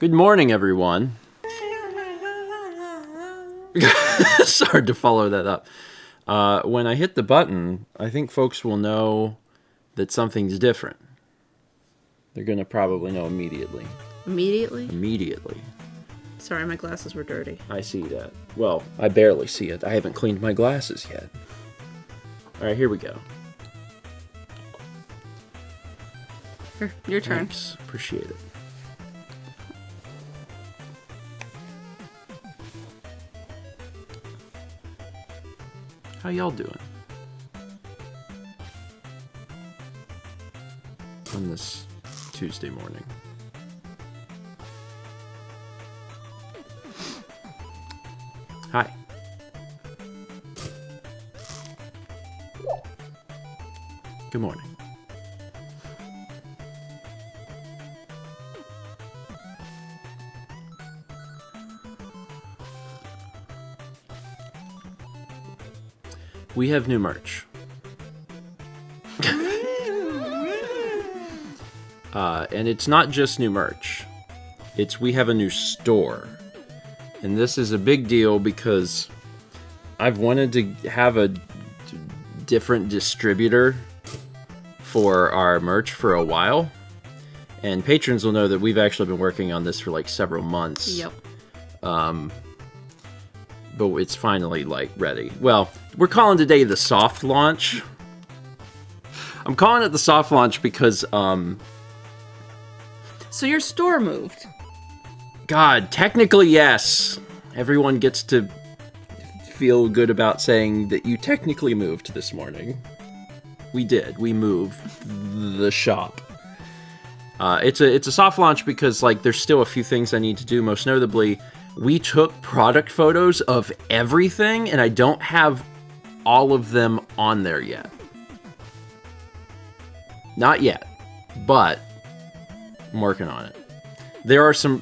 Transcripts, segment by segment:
Good morning, everyone. It's hard to follow that up. When I hit the button, I think folks will know that something's different. They're going to probably know immediately. Immediately? Immediately. Sorry, my glasses were dirty. I see that. Well, I barely see it. I haven't cleaned my glasses yet. All right, here we go. Here, your turn. Thanks. Appreciate it. How y'all doing on this Tuesday morning? Hi. Good morning. We have new merch. And it's not just new merch. We have a new store. And this is a big deal because I've wanted to have a different distributor for our merch for a while. And patrons will know that we've actually been working on this for like several months. Yep. But it's finally like ready. Well, we're calling today the soft launch. I'm calling it the soft launch because So your store moved. God, technically yes. Everyone gets to feel good about saying that you technically moved this morning. We did. We moved the shop. It's a soft launch because like there's still a few things I need to do. Most notably, we took product photos of everything, and I don't have all of them on there yet. Not yet, but I'm working on it. There are some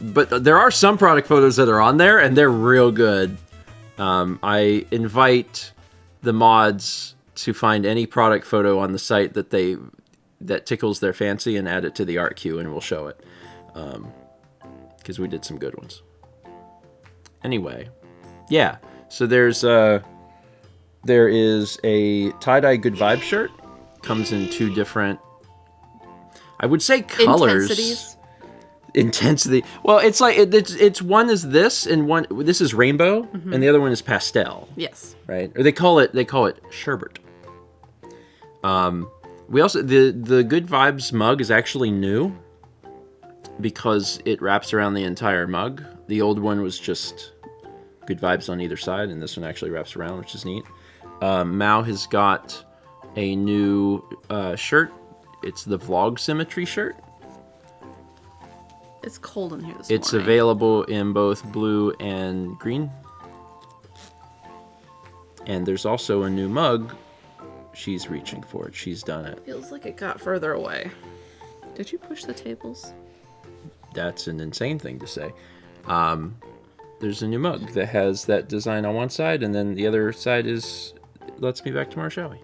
product photos that are on there, and they're real good. I invite the mods to find any product photo on the site that tickles their fancy and add it to the art queue, and we'll show it. Because we did some good ones. Anyway, yeah. So there is a tie-dye Good Vibe shirt. Comes in two different, I would say, colors. Intensity. Well, it's like it's one is this and one this is rainbow, and the other one is pastel. Yes. Right? Or they call it sherbet. We also the Good Vibes mug is actually new because it wraps around the entire mug. The old one was just Good Vibes on either side, and this one actually wraps around, which is neat. Mao has got a new shirt. It's the Vlog Symmetry shirt. It's cold in here this morning. It's available in both blue and green. And there's also a new mug. She's reaching for it. She's done it. Feels like it got further away. Did you push the tables? That's an insane thing to say. There's a new mug that has that design on one side, and then the other side is "Let's Be Back Tomorrow, Shall We?"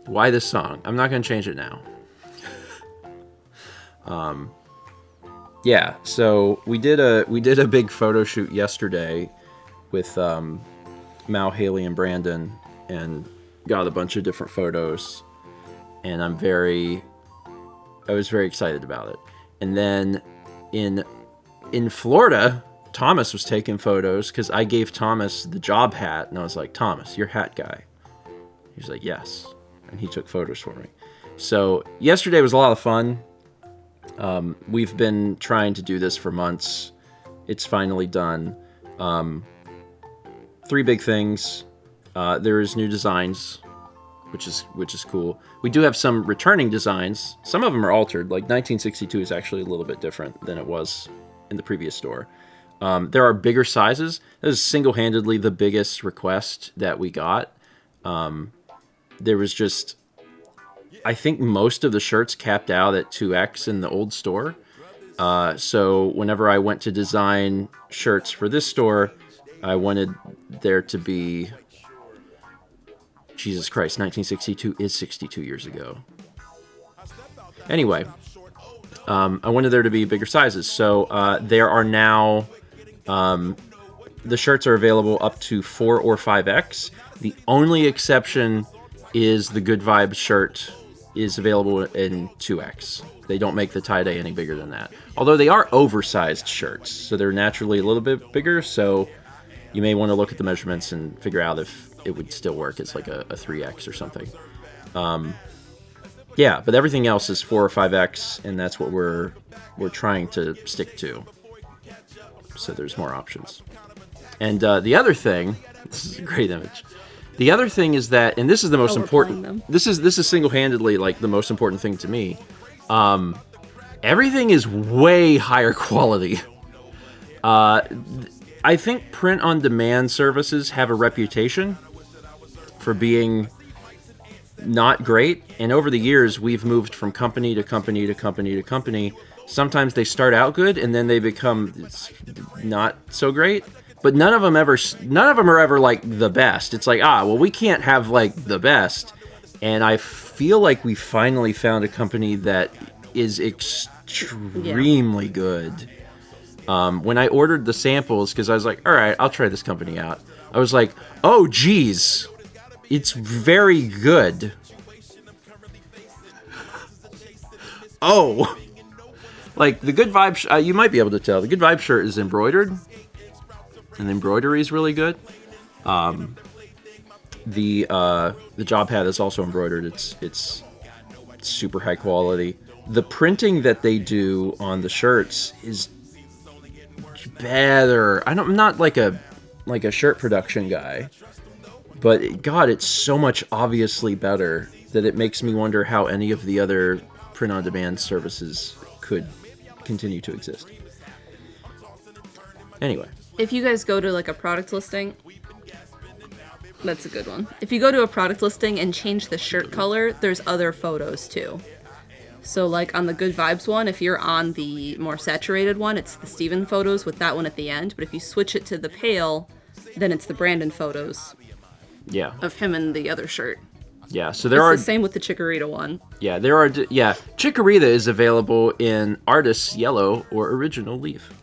Why this song? I'm not going to change it now. Yeah, so we did a big photo shoot yesterday with Mal, Haley, and Brandon, and got a bunch of different photos, and I was very excited about it. And then in Florida, Thomas was taking photos because I gave Thomas the job hat, and I was like, "Thomas, you're hat guy." He was like, "Yes," and he took photos for me. So yesterday was a lot of fun. We've been trying to do this for months. It's finally done. 3 big things. There is new designs, which is cool. We do have some returning designs. Some of them are altered. Like 1962 is actually a little bit different than it was in the previous store. There are bigger sizes. This is single-handedly the biggest request that we got. There was just, I think most of the shirts capped out at 2X in the old store. So whenever I went to design shirts for this store, I wanted there to be, Jesus Christ, 1962 is 62 years ago. Anyway, I wanted there to be bigger sizes. So there are now, the shirts are available up to 4 or 5X. The only exception is the Good Vibes shirt is available in 2X. They don't make the tie-dye any bigger than that. Although they are oversized shirts, so they're naturally a little bit bigger, so you may want to look at the measurements and figure out if it would still work. It's like a 3X or something. Yeah, but everything else is 4 or 5X, and that's what we're trying to stick to. So there's more options. And the other thing, this is a great image. The other thing is that, and this is the most important. This is single-handedly like the most important thing to me. Everything is way higher quality. I think print-on-demand services have a reputation for being not great, and over the years we've moved from company to company to company to company. Sometimes they start out good, and then they become not so great. But none of them are ever like the best. It's like, well, we can't have like the best. And I feel like we finally found a company that is extremely good. When I ordered the samples, because I was like, all right, I'll try this company out. I was like, oh, geez, it's very good. Oh, like the Good Vibe, you might be able to tell. The Good Vibe shirt is embroidered. And the embroidery is really good. The job pad is also embroidered. It's super high quality. The printing that they do on the shirts is better. I'm not like a shirt production guy, but God, it's so much obviously better that it makes me wonder how any of the other print-on-demand services could continue to exist. Anyway. If you guys go to like a product listing, that's a good one. If you go to a product listing and change the shirt color, there's other photos too. So like on the Good Vibes one, if you're on the more saturated one, it's the Stephen photos with that one at the end. But if you switch it to the pale, then it's the Brandon photos. Yeah. Of him in the other shirt. Yeah, so it's the same with the Chikorita one. Yeah, Chikorita is available in Artist's Yellow or Original Leaf.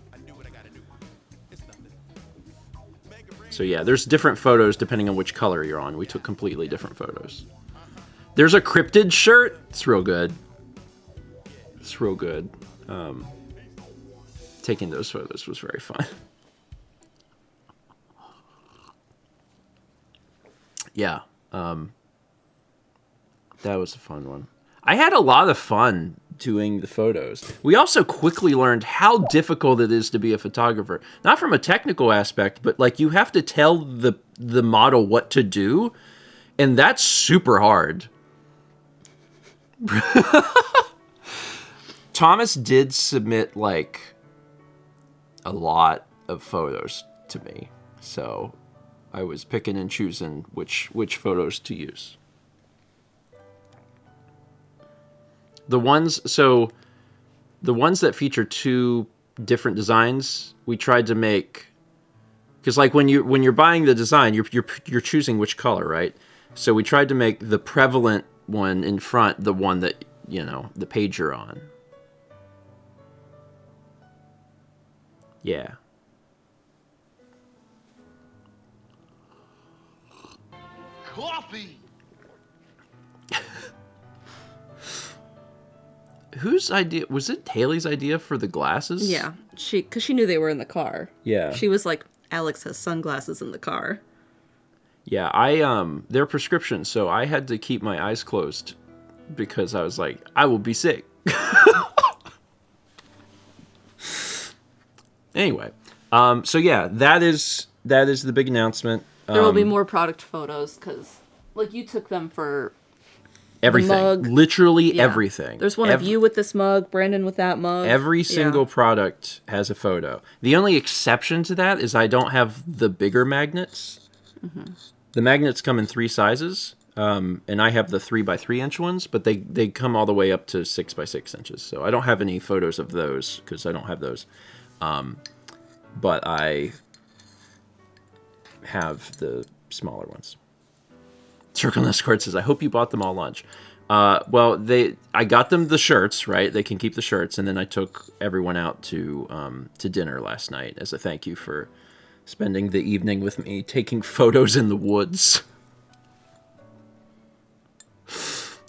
So yeah, there's different photos depending on which color you're on. We took completely different photos. There's a cryptid shirt. It's real good. It's real good. Taking those photos was very fun. Yeah. That was a fun one. I had a lot of fun doing the photos. We also quickly learned how difficult it is to be a photographer. Not from a technical aspect, but like you have to tell the model what to do, and that's super hard. Thomas did submit like a lot of photos to me, so I was picking and choosing which photos to use. The ones that feature two different designs, we tried to make, because like when you're buying the design, you're choosing which color, right? So we tried to make the prevalent one in front the one that, the page you're on. Yeah. Coffee. Whose idea was it? Haley's idea for the glasses? Yeah, because she knew they were in the car. Yeah, she was like, Alex has sunglasses in the car. Yeah, they're prescriptions, so I had to keep my eyes closed because I was like, I will be sick. Anyway, so yeah, that is the big announcement. There will be more product photos because, like, you took them for. Everything. Mug. Literally everything. There's one of you with this mug, Brandon with that mug. Every single product has a photo. The only exception to that is I don't have the bigger magnets. Mm-hmm. The magnets come in 3 sizes, and I have the 3x3 inch ones, but they come all the way up to 6x6 inches. So I don't have any photos of those because I don't have those. But I have the smaller ones. Circle Escort says, I hope you bought them all lunch. Well, I got them the shirts, right? They can keep the shirts, and then I took everyone out to dinner last night as a thank you for spending the evening with me, taking photos in the woods.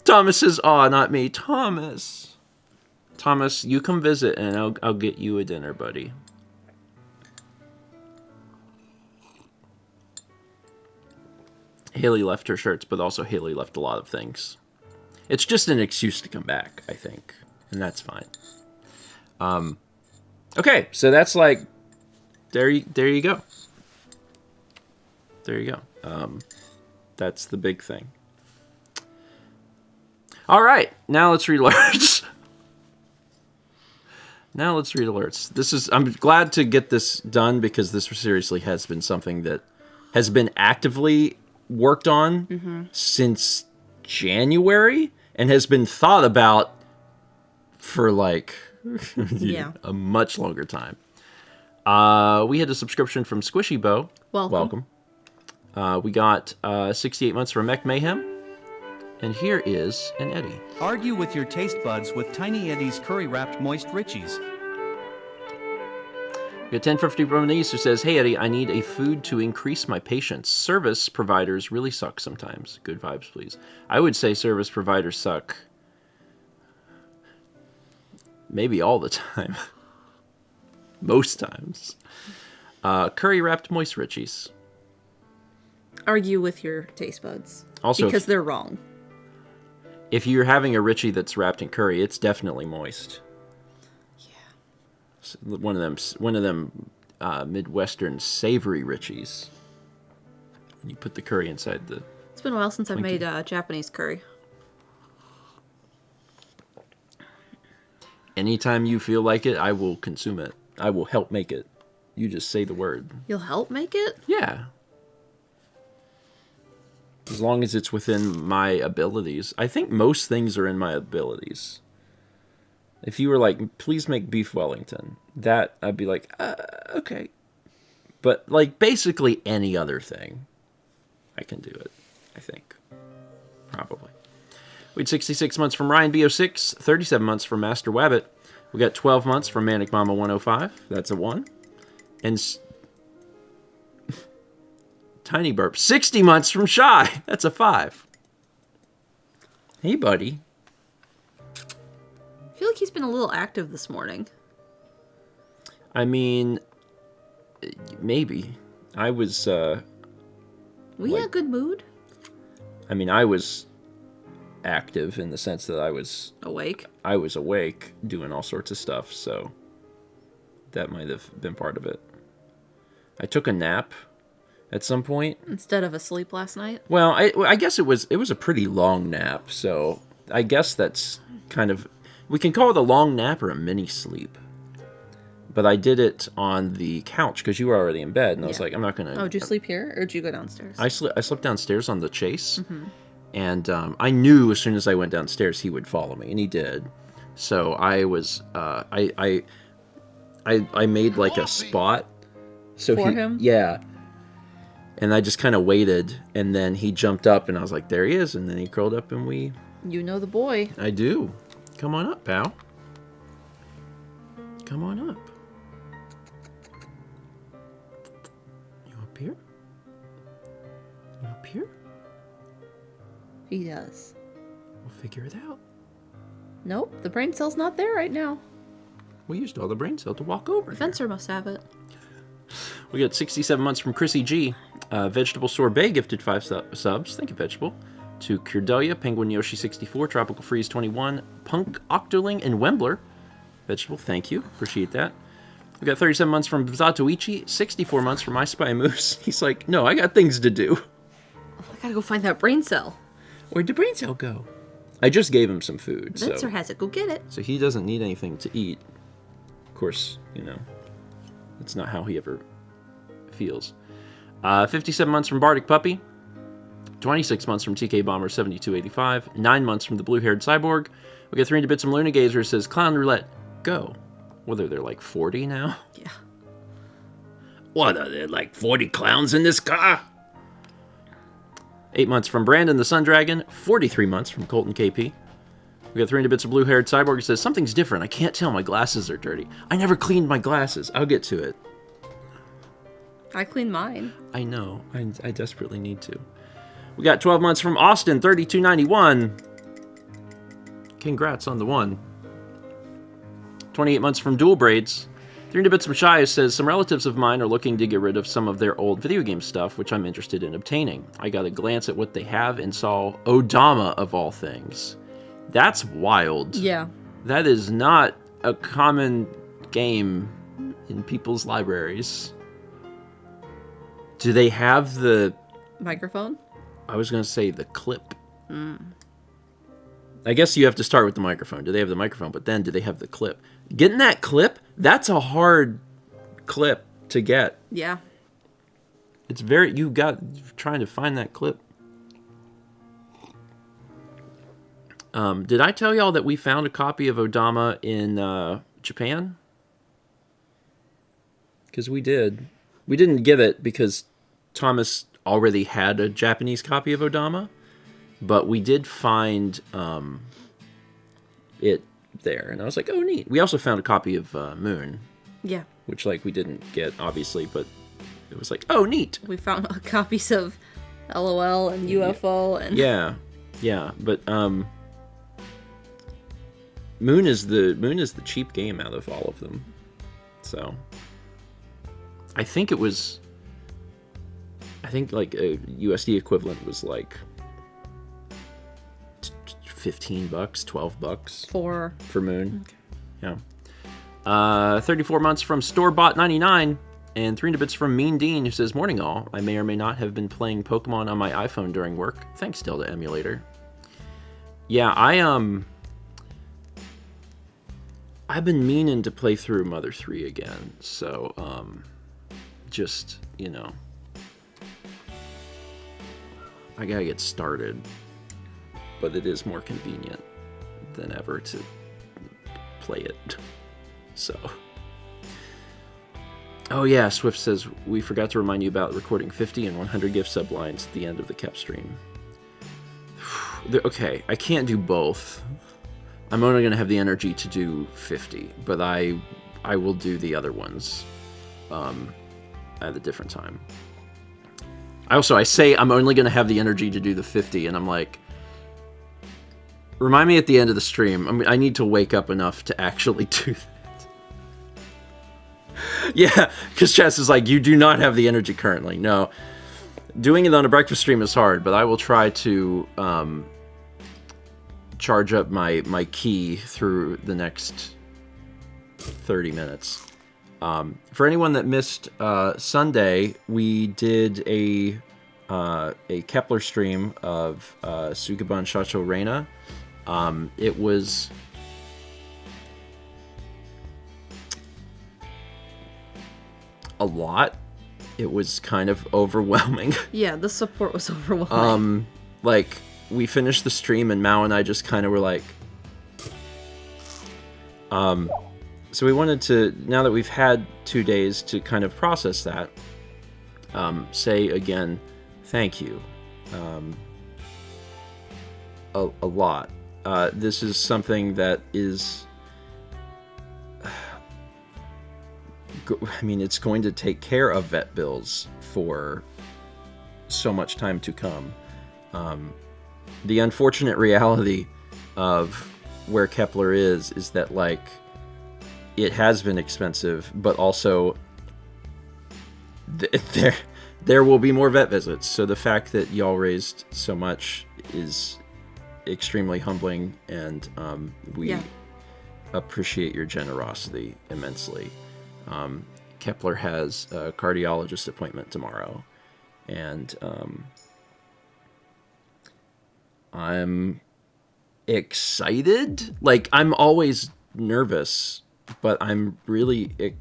Thomas says, "Aw, not me, Thomas. Thomas, you come visit, and I'll get you a dinner, buddy." Haley left her shirts, but also Haley left a lot of things. It's just an excuse to come back, I think, and that's fine. Okay, so that's like, there you go. There you go. That's the big thing. All right, now let's read alerts. Now let's read alerts. I'm glad to get this done because this seriously has been something that has been actively worked on since January and has been thought about for like a much longer time. We had a subscription from Squishy Bow. Welcome. We got 68 months from Mech Mayhem. And here is an Eddie. Argue with your taste buds with Tiny Eddie's curry-wrapped moist Richies. We got 1050 from Denise who says, "Hey Eddie, I need a food to increase my patience. Service providers really suck sometimes. Good vibes, please." I would say service providers suck maybe all the time. Most times. Curry-wrapped moist Richies. Argue with your taste buds. Also, because they're wrong. If you're having a Richie that's wrapped in curry, it's definitely moist. Yeah. One of them Midwestern savory Richies. You put the curry inside the... It's been a while since I've made Japanese curry. Anytime you feel like it, I will consume it. I will help make it. You just say the word. You'll help make it? Yeah. As long as it's within my abilities. I think most things are in my abilities. If you were like, please make beef Wellington, that I'd be like, okay. But like basically any other thing, I can do it, I think. Probably. We had 66 months from Ryan B06, 37 months from Master Wabbit. We got 12 months from Manic Mama 105. That's a 1. And Tiny Burp, 60 months from Shy. That's a 5. Hey, buddy. I feel like he's been a little active this morning. I mean, maybe. I was, Were you in a good mood? I mean, I was active in the sense that I was... Awake? I was awake, doing all sorts of stuff, so that might have been part of it. I took a nap at some point. Instead of asleep last night? Well, I guess it was a pretty long nap, so I guess that's kind of... We can call it a long nap or a mini sleep. But I did it on the couch because you were already in bed, and I was like, I'm not going to... Oh, did you sleep here, or did you go downstairs? I slept downstairs on the chase, and I knew as soon as I went downstairs he would follow me, and he did. So I was... I made like a spot. So For him? Yeah. And I just kind of waited, and then he jumped up, and I was like, there he is, and then he curled up, and we... You know the boy. I do. Come on up, pal. Come on up. You up here? You up here? He does. We'll figure it out. Nope, the brain cell's not there right now. We used all the brain cell to walk over The here. fencer must have it. We got 67 months from Chrissy G. Vegetable Sorbet gifted 5 subs. Thank you, Vegetable. To Kirdelia, Penguin Yoshi 64, Tropical Freeze 21, Punk Octoling, and Wembler. Vegetable, thank you. Appreciate that. We got 37 months from Zatoichi, 64 months from I Spy Moose. He's like, no, I got things to do. I gotta go find that brain cell. Where'd the brain cell go? I just gave him some food. Fencer has it. Go get it. So he doesn't need anything to eat. Of course, you know, that's not how he ever feels. 57 months from Bardic Puppy. 26 months from TK Bomber 7285. 9 months from the Blue-Haired Cyborg. We got 300 bits from Luna Gazer says, Clown Roulette, go. Whether they're like 40 now? Yeah. What are there, like 40 clowns in this car? 8 months from Brandon the Sun Dragon. 43 months from Colton KP. We got 300 bits of blue-haired cyborg who says, something's different. I can't tell. My glasses are dirty. I never cleaned my glasses. I'll get to it. I cleaned mine. I know. I desperately need to. We got 12 months from Austin, 3291. Congrats on the one. 28 months from Dual Braids. 300 bits from Shai says, some relatives of mine are looking to get rid of some of their old video game stuff, which I'm interested in obtaining. I got a glance at what they have and saw Odama of all things. That's wild. Yeah. That is not a common game in people's libraries. Do they have the... Microphone? I was going to say the clip. I guess you have to start with the microphone. Do they have the microphone? But then do they have the clip? Getting that clip, that's a hard clip to get. Yeah. It's trying to find that clip. Did I tell y'all that we found a copy of Odama in Japan? Because we did. We didn't give it because Thomas already had a Japanese copy of Odama, but we did find it there, and I was like, oh, neat. We also found a copy of Moon. Yeah. Which, like, we didn't get, obviously, but it was like, oh, neat. We found copies of LOL and UFO and... Yeah, but Moon is the cheap game out of all of them. So I think like a USD equivalent was like $15, $12 for Moon. Okay. Yeah. 34 months from Storebot99 and 300 bits from Mean Dean who says, morning all. I may or may not have been playing Pokemon on my iPhone during work. Thanks, Delta Emulator. Yeah, I've been meaning to play through Mother 3 again, so, just, you know, I gotta get started, but it is more convenient than ever to play it, so. Oh yeah, Swift says, we forgot to remind you about recording 50 and 100 gift sublines at the end of the Kep stream. Okay, I can't do both. I'm only going to have the energy to do 50, but I will do the other ones at a different time. I say I'm only going to have the energy to do the 50, and I'm like, remind me at the end of the stream. I need to wake up enough to actually do that. Yeah, because Chess is like, you do not have the energy currently. No. Doing it on a breakfast stream is hard, but I will try to charge up my key through the next 30 minutes. For anyone that missed Sunday, we did a Kepler stream of Sukeban Shacho Reina. It was a lot. It was kind of overwhelming. Yeah, the support was overwhelming. Like, we finished the stream and Mao and I just kind of were like... So we wanted to, now that we've had 2 days to kind of process that, say again, thank you. A lot. This is something that is... I mean, it's going to take care of vet bills for so much time to come. The unfortunate reality of where Kepler is that, like, it has been expensive, but also there will be more vet visits. So the fact that y'all raised so much is extremely humbling, and we appreciate your generosity immensely. Kepler has a cardiologist appointment tomorrow, and I'm excited. Like, I'm always nervous, but I'm really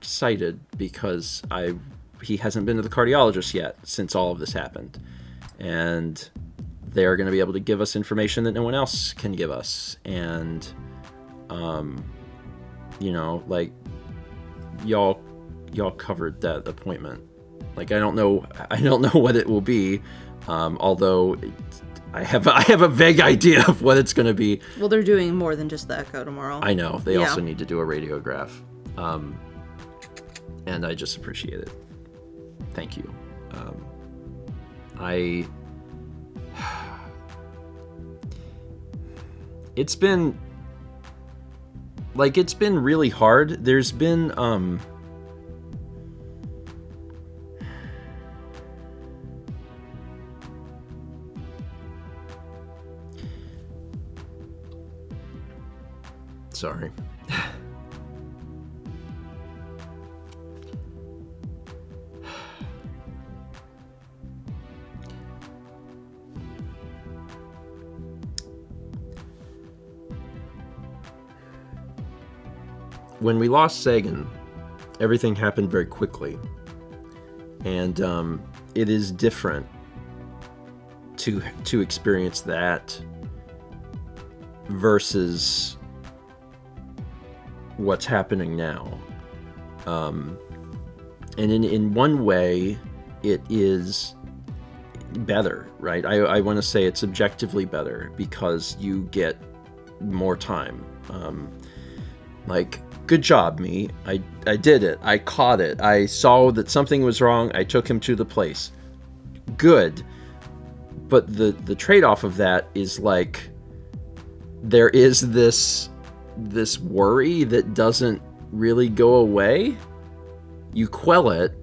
excited because he hasn't been to the cardiologist yet since all of this happened, and they're going to be able to give us information that no one else can give us. And you know, like, y'all covered that appointment Like I don't know what it will be, although I have a vague idea of what it's going to be. Well, they're doing more than just the echo tomorrow. I know they Yeah. also need to do a radiograph, and I just appreciate it. Thank you. It's been really hard. There's been sorry. When we lost Sagan, everything happened very quickly, and it is different to experience that versus what's happening now. And in one way, it is better, right? I want to say it's objectively better because you get more time. Like, good job, me. I did it. I caught it. I saw that something was wrong. I took him to the place. Good. But the trade-off of that is like there is this worry that doesn't really go away. You quell it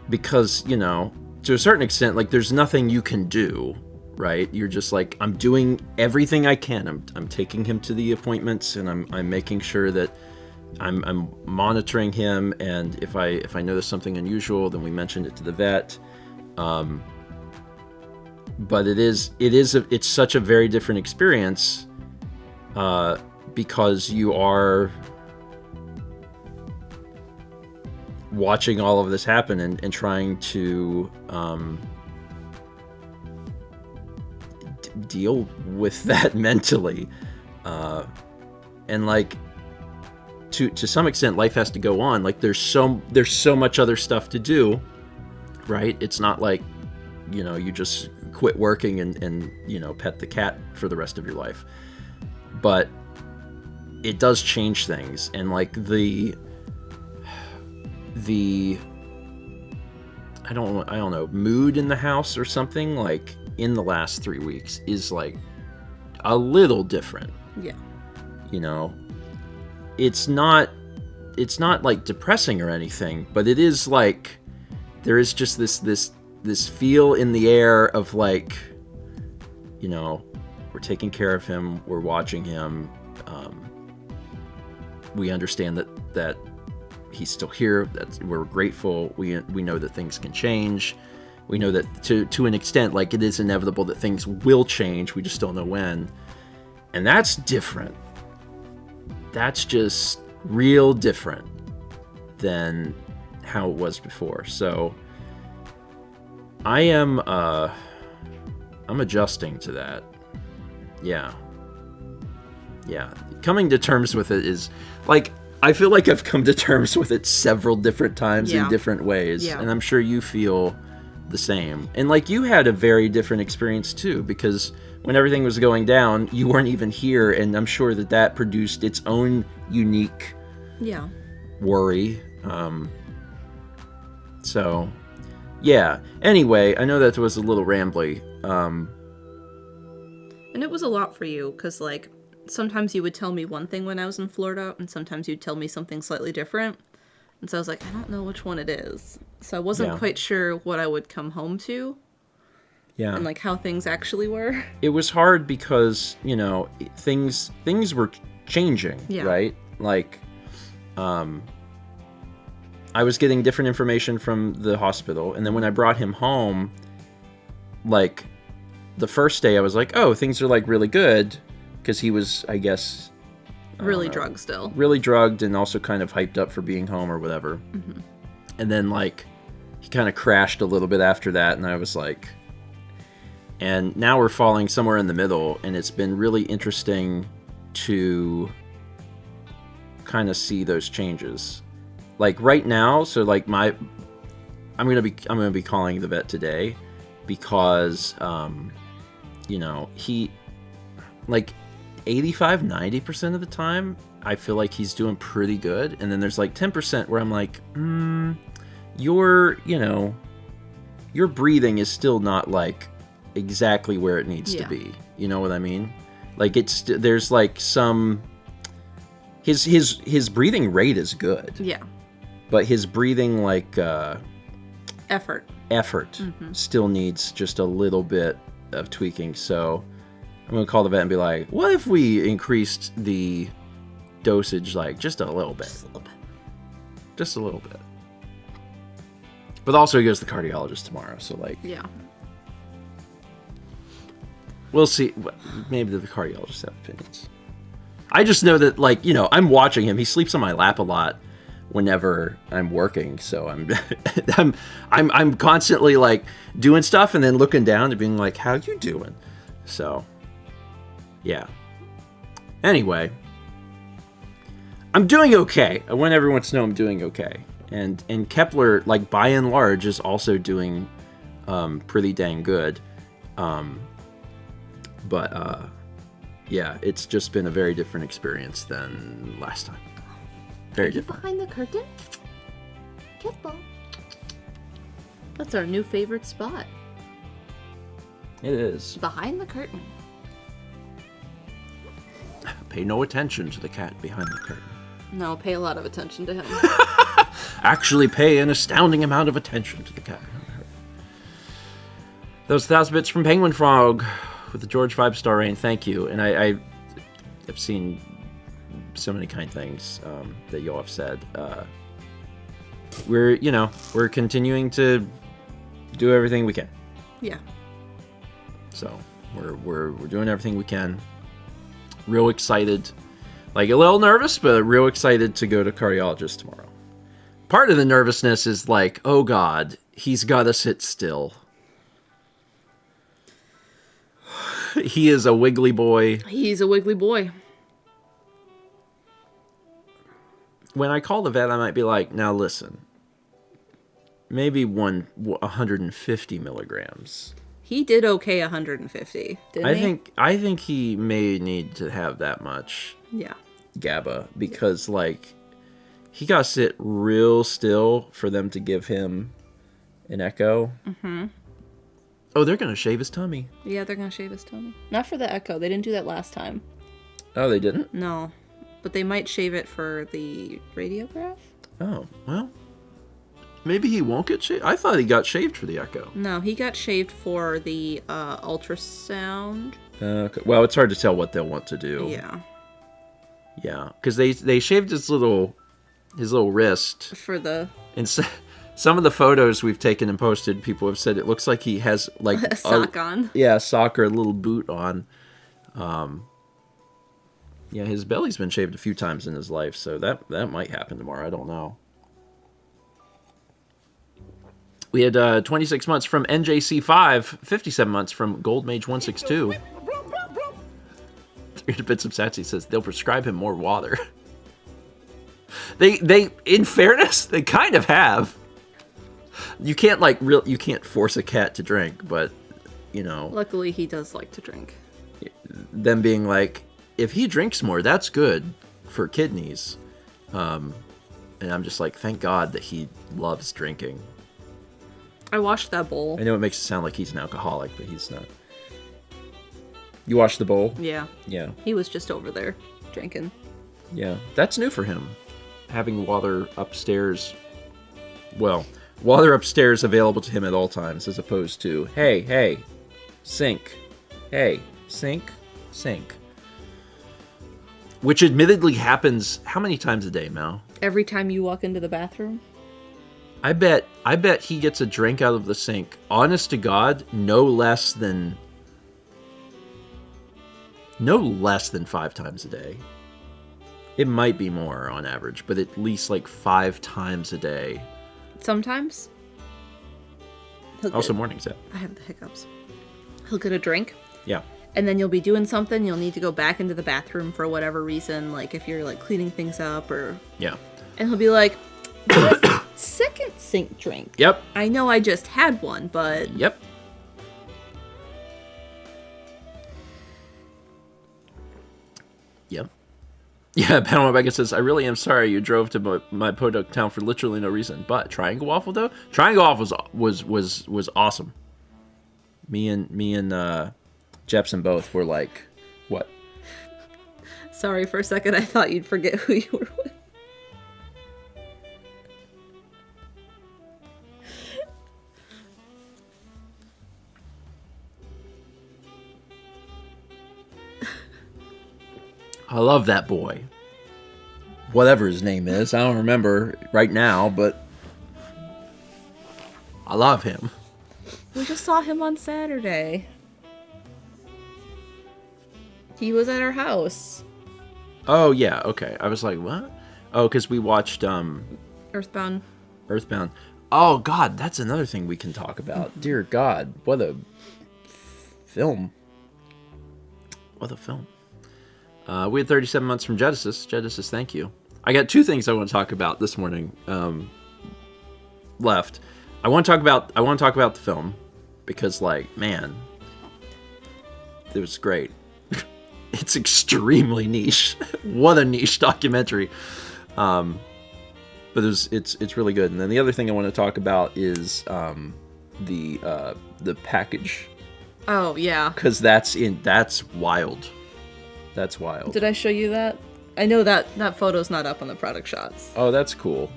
because, you know, to a certain extent, like there's nothing you can do, right? You're just like, I'm doing everything I can. I'm taking him to the appointments, and I'm making sure that I'm monitoring him, and if I notice something unusual, then we mention it to the vet. But it's such a very different experience because you are watching all of this happen and trying to deal with that mentally, and like to some extent life has to go on. Like there's so much other stuff to do, right? It's not like, you know, you just quit working and you know, pet the cat for the rest of your life. But it does change things, and like the I don't know, mood in the house or something, like in the last 3 weeks is like a little different. Yeah. You know, it's not like depressing or anything, but it is like there is just this feel in the air of like, you know, we're taking care of him, we're watching him, we understand that he's still here, that we're grateful, we know that things can change, we know that to an extent, like it is inevitable that things will change, we just don't know when. And that's different. That's just real different than how it was before. So I'm adjusting to that. Yeah. Coming to terms with it is like, I feel like I've come to terms with it several different times in different ways. Yeah. And I'm sure you feel the same. And like you had a very different experience too, because when everything was going down, you weren't even here, and I'm sure that produced its own unique worry. So yeah. Anyway, I know that was a little rambly. And it was a lot for you, because, like, sometimes you would tell me one thing when I was in Florida, and sometimes you'd tell me something slightly different. And so I was like, I don't know which one it is. So I wasn't quite sure what I would come home to. Yeah. And, like, how things actually were. It was hard because, you know, things were changing, right? Like, I was getting different information from the hospital, and then when I brought him home, like, the first day I was like, oh, things are, like, really good, because he was, I guess... Really drugged still. Really drugged, and also kind of hyped up for being home or whatever. Mm-hmm. And then, like, he kind of crashed a little bit after that, and I was like... And now we're falling somewhere in the middle, and it's been really interesting to kind of see those changes. like right now, so like I'm gonna be calling the vet today because you know, he like 85-90% of the time I feel like he's doing pretty good, and then there's like 10% where I'm like, your breathing is still not like exactly where it needs to be. You know what I mean? Like there's like some his breathing rate is good. Yeah. But his breathing like effort still needs just a little bit of tweaking. So I'm gonna call the vet and be like, what if we increased the dosage like just a little bit? Just a little bit. But also he goes to the cardiologist tomorrow, so like yeah. We'll see. Maybe the cardiologists have opinions. I just know that, like, you know, I'm watching him. He sleeps on my lap a lot whenever I'm working, so I'm constantly like doing stuff and then looking down and being like, "How you doing?" So, yeah. Anyway, I'm doing okay. I want everyone to know I'm doing okay, and Kepler, like by and large, is also doing pretty dang good. But yeah, it's just been a very different experience than last time. Very different. Behind the curtain? Kipple. That's our new favorite spot. It is. Behind the curtain. Pay no attention to the cat behind the curtain. No, pay a lot of attention to him. Actually pay an astounding amount of attention to the cat behind the curtain. Those 1,000 bits from Penguin Frog with the George 5-star rating. Thank you. And I've seen so many kind things that y'all have said. We're continuing to do everything we can. Yeah. So we're doing everything we can. Real excited, like a little nervous, but real excited to go to cardiologist tomorrow. Part of the nervousness is like, oh God, he's got to sit still. He is a wiggly boy. He's a wiggly boy. When I call the vet, I might be like, now listen, maybe 150 milligrams. He did okay 150, didn't he? I think he may need to have that much GABA because like he got to sit real still for them to give him an echo. Mm-hmm. Oh, they're going to shave his tummy. Yeah, they're going to shave his tummy. Not for the echo. They didn't do that last time. Oh, they didn't? No. But they might shave it for the radiograph. Oh, well. Maybe he won't get shaved. I thought he got shaved for the echo. No, he got shaved for the ultrasound. Okay. Well, it's hard to tell what they'll want to do. Yeah. Yeah, because they shaved his little wrist. For the... And some of the photos we've taken and posted, people have said it looks like he has like a sock on. Yeah, a sock or a little boot on. Yeah, his belly's been shaved a few times in his life, so that might happen tomorrow. I don't know. We had 26 months from NJC5, 57 months from GoldMage162. 300 bits of Satsy says they'll prescribe him more water. They in fairness, they kind of have. You can't you can't force a cat to drink, but you know. Luckily, he does like to drink. Them being like, if he drinks more, that's good for kidneys. And I'm just like, thank God that he loves drinking. I washed that bowl. I know it makes it sound like he's an alcoholic, but he's not. You washed the bowl? Yeah. Yeah. He was just over there drinking. Yeah. That's new for him. Having water upstairs. Well, water upstairs available to him at all times, as opposed to, hey, sink. Hey, sink. Which admittedly happens how many times a day, Mal? Every time you walk into the bathroom? I bet he gets a drink out of the sink. Honest to God, no less than 5 times a day. It might be more on average, but at least like 5 times a day. Sometimes. Also mornings, yeah. I have the hiccups. He'll get a drink. Yeah. And then you'll be doing something, you'll need to go back into the bathroom for whatever reason, like if you're like cleaning things up or... Yeah. And he'll be like, Second sink drink. Yep. I know I just had one, but Yep. Yep. Yeah, Panama Becca says, I really am sorry you drove to my podunk town for literally no reason. But Triangle Waffle though? Triangle Waffle was awesome. Me and Jepson both were like, what? sorry for a second. I thought you'd forget who you were with. I love that boy. Whatever his name is. I don't remember right now, but I love him. We just saw him on Saturday. He was at our house. Oh, yeah, okay. I was like, what? Oh, because we watched Earthbound. Earthbound. Oh, God, that's another thing we can talk about. Dear God, what a film. What a film. We had 37 months from Genesis. Genesis, thank you. I got two things I want to talk about this morning left. I want to talk about the film because, like, man, it was great. It's extremely niche. What a niche documentary. But it's really good. And then the other thing I want to talk about is the package. Oh yeah. Because that's wild. That's wild. Did I show you that? I know that photo's not up on the product shots. Oh, that's cool.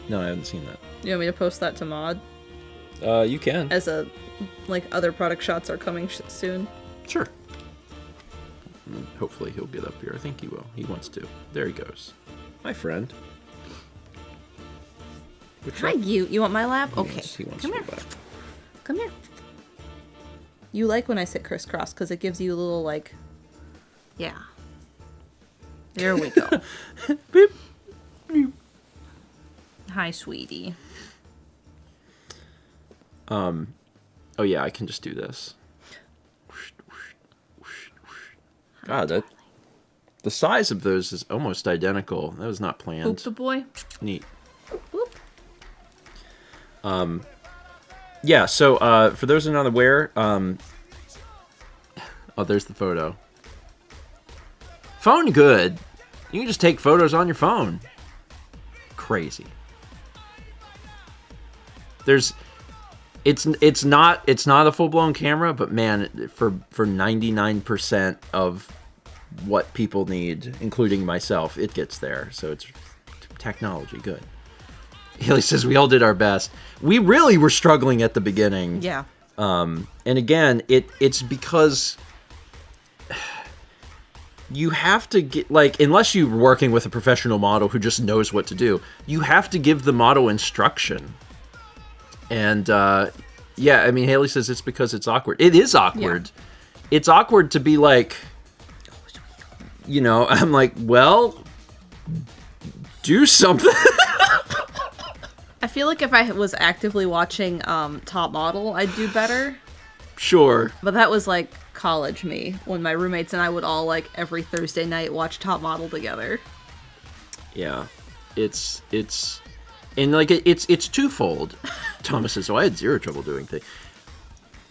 No, I haven't seen that. You want me to post that to Mod? You can. As other product shots are coming soon. Sure. Hopefully he'll get up here. I think he will. He wants to. There he goes. Hi, friend. Hi, you. You want my lap? Okay. He wants Come to here. go back. Come here. You like when I sit crisscross because it gives you a little, like... Yeah. There we go. Boop. Boop. Hi, sweetie. Oh yeah, I can just do this. God, the size of those is almost identical. That was not planned. Boop the boy. Neat. Boop. Yeah, so for those who are not aware, oh, there's the photo. Phone good. You can just take photos on your phone. Crazy. It's not a full-blown camera, but man, for 99% of what people need, including myself, it gets there. So it's technology good. Haley says we all did our best. We really were struggling at the beginning. Yeah. And again, it's because you have to get, like, unless you're working with a professional model who just knows what to do, you have to give the model instruction. And, yeah, I mean, Haley says it's because it's awkward. It is awkward. Yeah. It's awkward to be like, you know, I'm like, well, do something. I feel like if I was actively watching Top Model, I'd do better. Sure. But that was like college me, when my roommates and I would all like every Thursday night watch Top Model together. Yeah. It's and like it's twofold. Thomas says, "Oh, I had zero trouble doing things."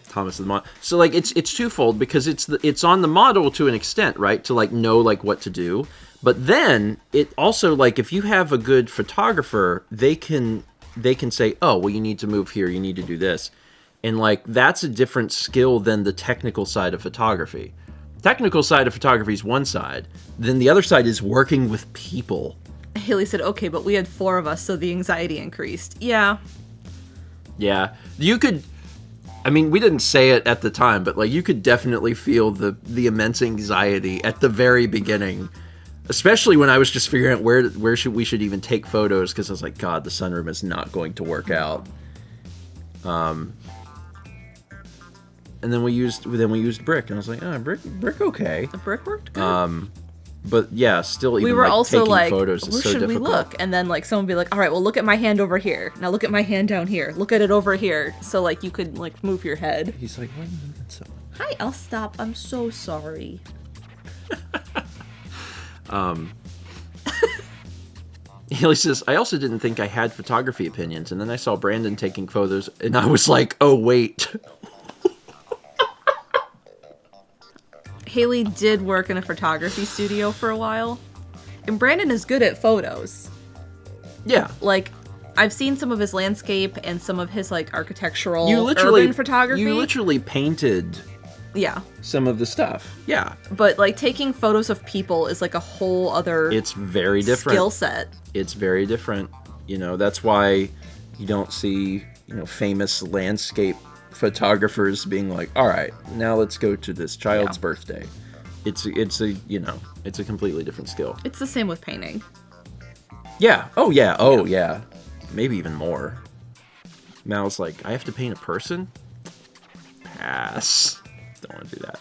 Thomas is the model. So like it's twofold because it's on the model to an extent, right? To like know like what to do. But then it also, like, if you have a good photographer, they can say, "Oh, well, you need to move here, you need to do this." And, like, that's a different skill than the technical side of photography. Technical side of photography is one side. Then the other side is working with people. Haley said, okay, but we had 4 of us, so the anxiety increased. Yeah. Yeah. You could... I mean, we didn't say it at the time, but, like, you could definitely feel the immense anxiety at the very beginning. Especially when I was just figuring out where we should even take photos, because I was like, God, the sunroom is not going to work out. And then we used brick, and I was like, oh, brick okay. The brick worked good. But yeah, still, even we were like, also taking like, photos is where so should difficult. we look? And then like someone would be like, all right, well, look at my hand over here. Now look at my hand down here. Look at it over here. So like you could like move your head. He's like, why are you moving so much? Hi, I'll stop. I'm so sorry. Haley says, I also didn't think I had photography opinions, and then I saw Brandon taking photos, and I was like, oh, wait. Haley did work in a photography studio for a while, and Brandon is good at photos. Yeah. Like, I've seen some of his landscape and some of his, like, architectural urban photography. You literally painted some of the stuff. Yeah. But, like, taking photos of people is, like, a whole other It's very different. skill set. It's very different. You know, that's why you don't see, famous landscape photographers being like, all right, now let's go to this child's birthday. It's a completely different skill. It's the same with painting. Yeah. Oh, yeah. Oh, yeah. Maybe even more. Mal's like, I have to paint a person? Pass. Don't want to do that.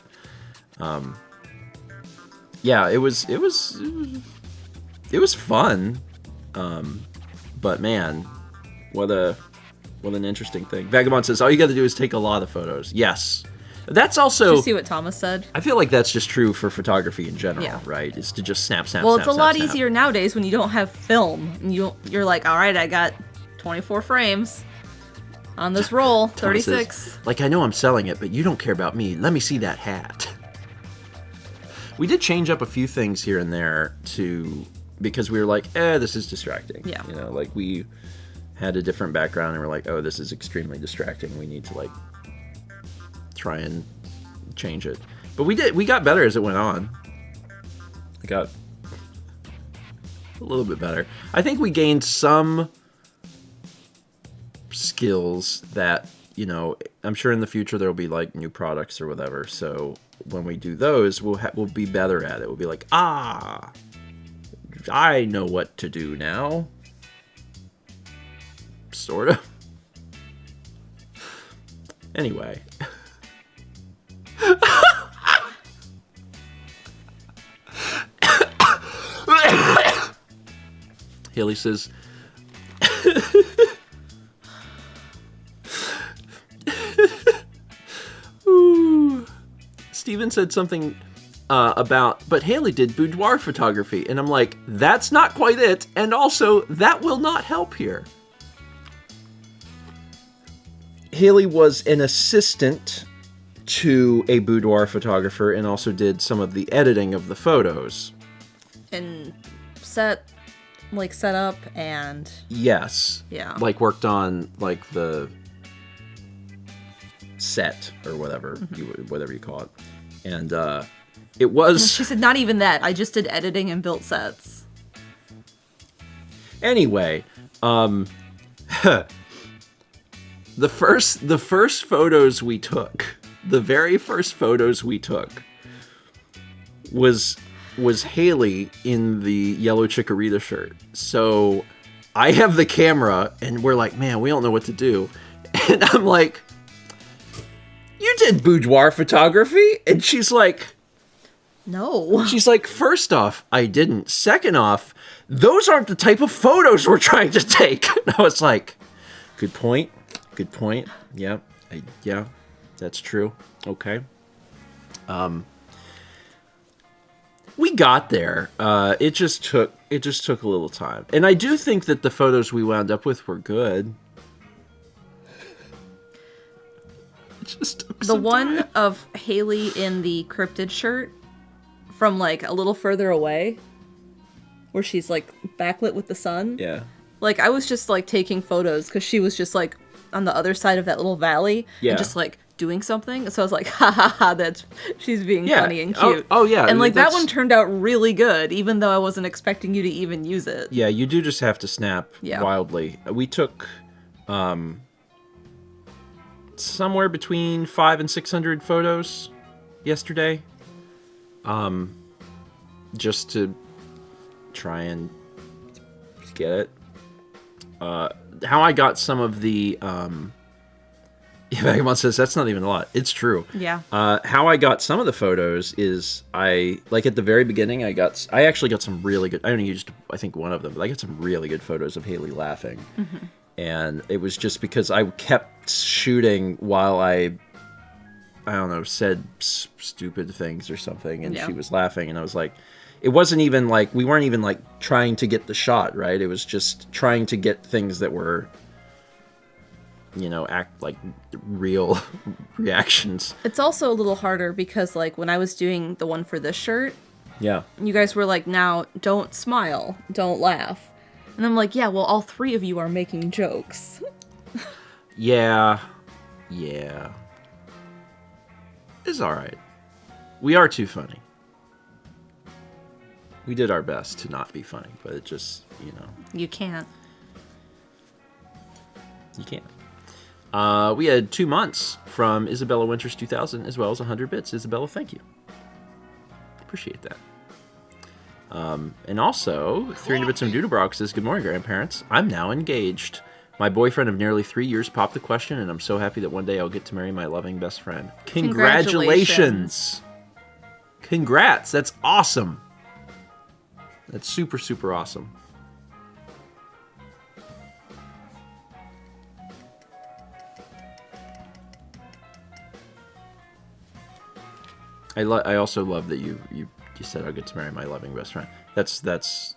Yeah, it was fun. But man, what an interesting thing. Vagabond says, all you got to do is take a lot of photos. Yes. That's also... Did you see what Thomas said? I feel like that's just true for photography in general, right? Is to just snap. Well, it's a lot easier nowadays when you don't have film. And you're like, all right, I got 24 frames on this roll, 36. Says, like, I know I'm selling it, but you don't care about me. Let me see that hat. We did change up a few things here and there because we were like, this is distracting. Yeah. Like we had a different background and we're like, oh, this is extremely distracting. We need to like try and change it. But we got better as it went on. We got a little bit better. I think we gained some skills that, I'm sure in the future there'll be like new products or whatever. So when we do those, we'll be better at it. We'll be like, I know what to do now. Sort of. Anyway. Haley says, Steven said something but Haley did boudoir photography. And I'm like, that's not quite it. And also, that will not help here. Haley was an assistant to a boudoir photographer and also did some of the editing of the photos. And set up and... Yes. Yeah. Like worked on like the set or whatever, whatever you call it. And it was... She said, not even that. I just did editing and built sets. Anyway, the first photos we took, the very first photos we took was Haley in the yellow Chikorita shirt. So I have the camera and we're like, man, we don't know what to do. And I'm like, you did boudoir photography? And she's like, no. She's like, first off, I didn't. Second off, those aren't the type of photos we're trying to take. And I was like, good point. Good point. Yeah. Yeah, that's true. Okay. We got there. It just took a little time. And I do think that the photos we wound up with were good. It just took some time. Of Haley in the cryptid shirt from like a little further away where she's like backlit with the sun. Yeah. Like I was just like taking photos because she was just like on the other side of that little valley and just like doing something. So I was like, ha ha ha, she's being funny and cute. Oh yeah. And like that one turned out really good, even though I wasn't expecting you to even use it. Yeah, you do just have to snap wildly. We took somewhere between 500 and 600 photos yesterday. Just to try and get it. How I got some of the Vagabond says that's not even a lot. It's true. Yeah. How I got some of the photos is at the very beginning I actually got some really good. I only used I think one of them, but I got some really good photos of Haley laughing, and it was just because I kept shooting while I don't know, said stupid things or something, and she was laughing, and I was like, it wasn't even like we weren't even like trying to get the shot, right? It was just trying to get things that were, act like real reactions. It's also a little harder because like when I was doing the one for this shirt, Yeah. you guys were like, now don't smile, don't laugh. And I'm like, yeah, well, all three of you are making jokes. Yeah. It's all right. We are too funny. We did our best to not be funny, but it just, You can't. you can't. We had 2 months from Isabella Winters 2000, as well as 100 bits. Isabella, thank you. Appreciate that. And also, 300 bits from Doodlebrock says, good morning, grandparents. I'm now engaged. My boyfriend of nearly 3 years popped the question, and I'm so happy that one day I'll get to marry my loving best friend. Congratulations! Congrats! That's awesome! That's super, super awesome. I also love that you said I'll get to marry my loving best friend. That's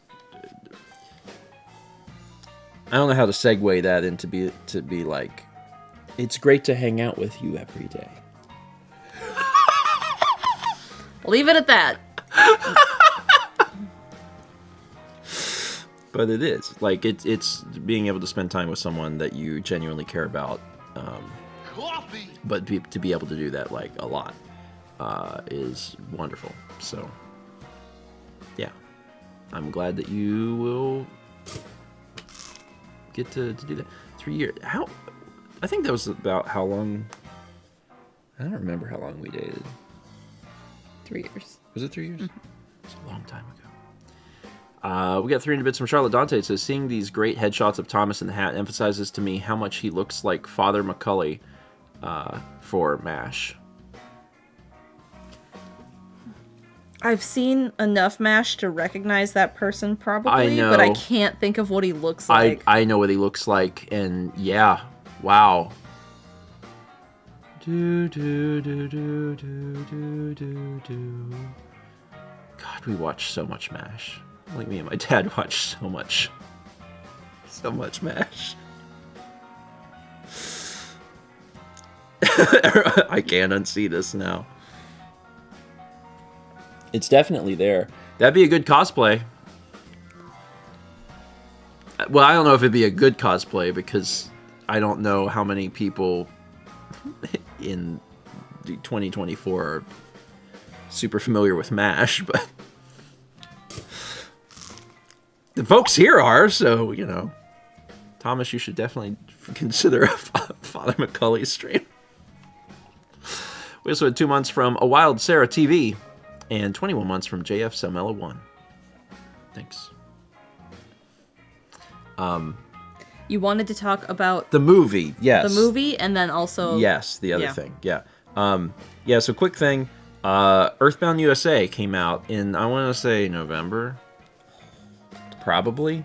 I don't know how to segue that into be like, it's great to hang out with you every day. Leave it at that. But it is like it's being able to spend time with someone that you genuinely care about. Coffee. But to be able to do that like a lot is wonderful. So yeah, I'm glad that you will get to do that. 3 years. How? I think that was about how long. I don't remember how long we dated. 3 years. Was it 3 years? Mm-hmm. It's a long time ago. We got 300 bits from Charlotte Dante. It says, seeing these great headshots of Thomas in the hat emphasizes to me how much he looks like Father Macaulay for MASH. I've seen enough MASH to recognize that person probably, I know. but I can't think of what he looks like. I know what he looks like, and yeah, wow. Do do do do do do do do. God, we watched so much MASH. Like me and my dad watched so much MASH. I can't unsee this now. It's definitely there. That'd be a good cosplay. Well, I don't know if it'd be a good cosplay because I don't know how many people in 2024 are super familiar with MASH, but the folks here are, so, Thomas, you should definitely consider a Father Macaulay stream. We also had 2 months from A Wild Sarah TV. And 21 months from JF Salmella 1. Thanks. You wanted to talk about the movie, yes. The movie, and then also... Yes, the other thing, yeah. So quick thing. Earthbound USA came out in, I want to say, November. Probably.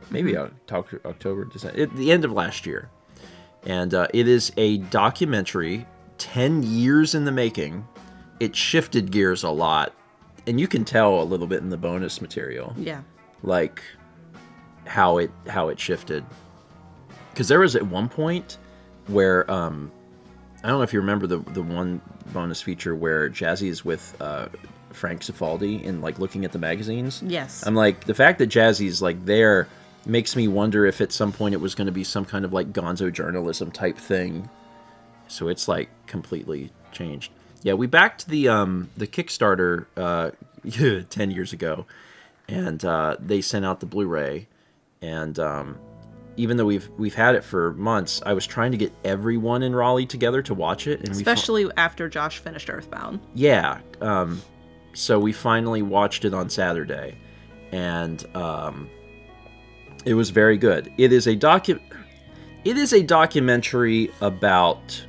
Maybe October, December. At the end of last year. And it is a documentary, 10 years in the making. It shifted gears a lot, and you can tell a little bit in the bonus material. Yeah. Like how it shifted. Because there was at one point where I don't know if you remember the one bonus feature where Jazzy is with Frank Cifaldi and like looking at the magazines. Yes. I'm like, the fact that Jazzy's like there makes me wonder if at some point it was going to be some kind of like gonzo journalism type thing. So it's like completely changed. Yeah, we backed the Kickstarter 10 years ago, and they sent out the Blu-ray. And even though we've had it for months, I was trying to get everyone in Raleigh together to watch it, and especially after Josh finished Earthbound. Yeah, so we finally watched it on Saturday, and it was very good. It is a documentary about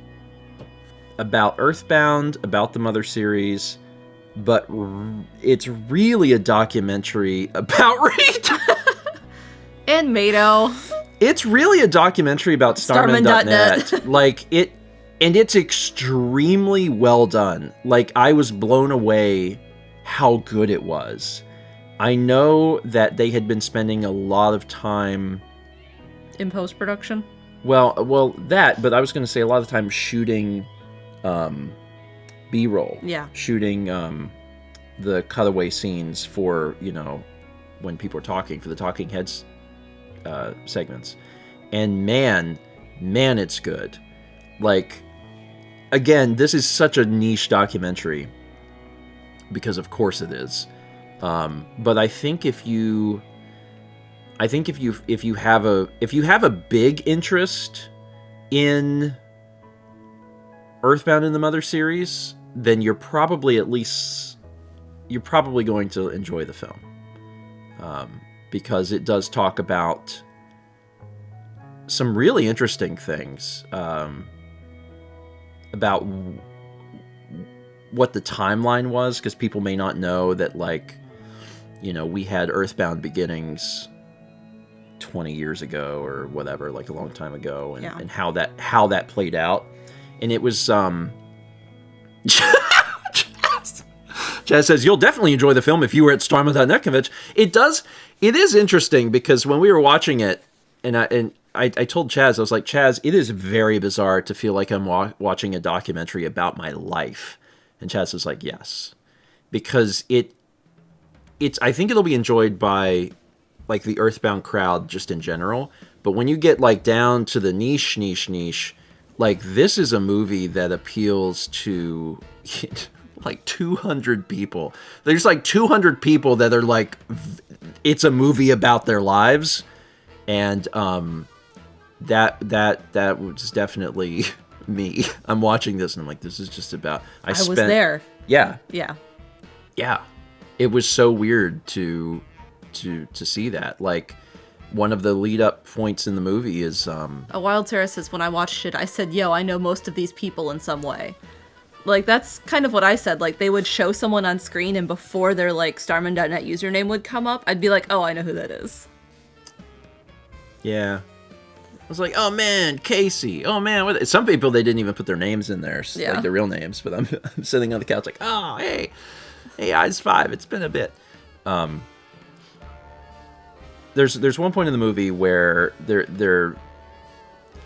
Earthbound, about the Mother series, but it's really a documentary about Reed. And Mado. It's really a documentary about Starman.net. Like, it's extremely well done. Like, I was blown away how good it was. I know that they had been spending a lot of time In post-production? well that, but I was going to say a lot of time shooting B-roll. Yeah. Shooting the cutaway scenes for, when people are talking, for the talking heads segments. And man, it's good. Like, again, this is such a niche documentary because of course it is. But I think if you have a big interest in Earthbound and the Mother series, then you're probably going to enjoy the film, because it does talk about some really interesting things about what the timeline was, because people may not know that, like, we had Earthbound beginnings 20 years ago or whatever, like a long time ago, and how that played out. And it was Jazz says, you'll definitely enjoy the film if you were at Starman.net convention. It is interesting because when we were watching it, and I told Chaz, I was like, Chaz, it is very bizarre to feel like I'm watching a documentary about my life. And Chaz was like, yes, because I think it'll be enjoyed by, like, the Earthbound crowd just in general. But when you get, like, down to the niche, like, this is a movie that appeals to like 200 people. There's like 200 people that are like, it's a movie about their lives. And that was definitely me. I'm watching this and I'm like, this is just about... I was there. Yeah. Yeah. It was so weird to see that. Like, one of the lead up points in the movie is A Wild Sarah says, when I watched it, I said, yo, I know most of these people in some way. Like, that's kind of what I said. Like, they would show someone on screen, and before their, like, Starman.net username would come up, I'd be like, oh, I know who that is. Yeah. I was like, oh man, Casey. Oh man, some people, they didn't even put their names in there, like their real names. But I'm sitting on the couch like, oh, hey, Eyes 5, it's been a bit. There's one point in the movie where they're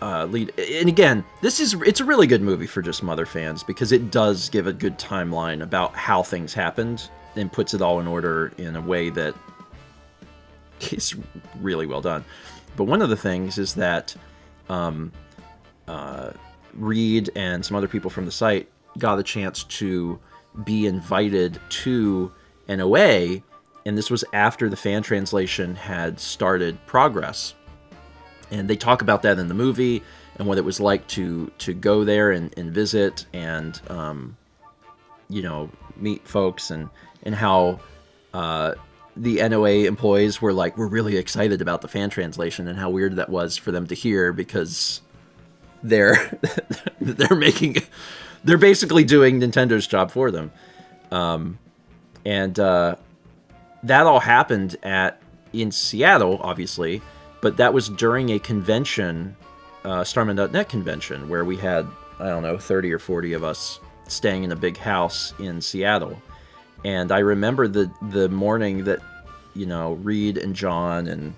lead, and again, it's a really good movie for just Mother fans because it does give a good timeline about how things happened and puts it all in order in a way that is really well done. But one of the things is that Reed and some other people from the site got a chance to be invited to an OA, and this was after the fan translation had started progress. And they talk about that in the movie and what it was like to go there and visit and, meet folks and how the NOA employees were like, we're really excited about the fan translation, and how weird that was for them to hear because they're basically doing Nintendo's job for them. That all happened in Seattle, obviously, but that was during a convention, Starman.net convention, where we had, 30 or 40 of us staying in a big house in Seattle. And I remember the morning that, Reed and John and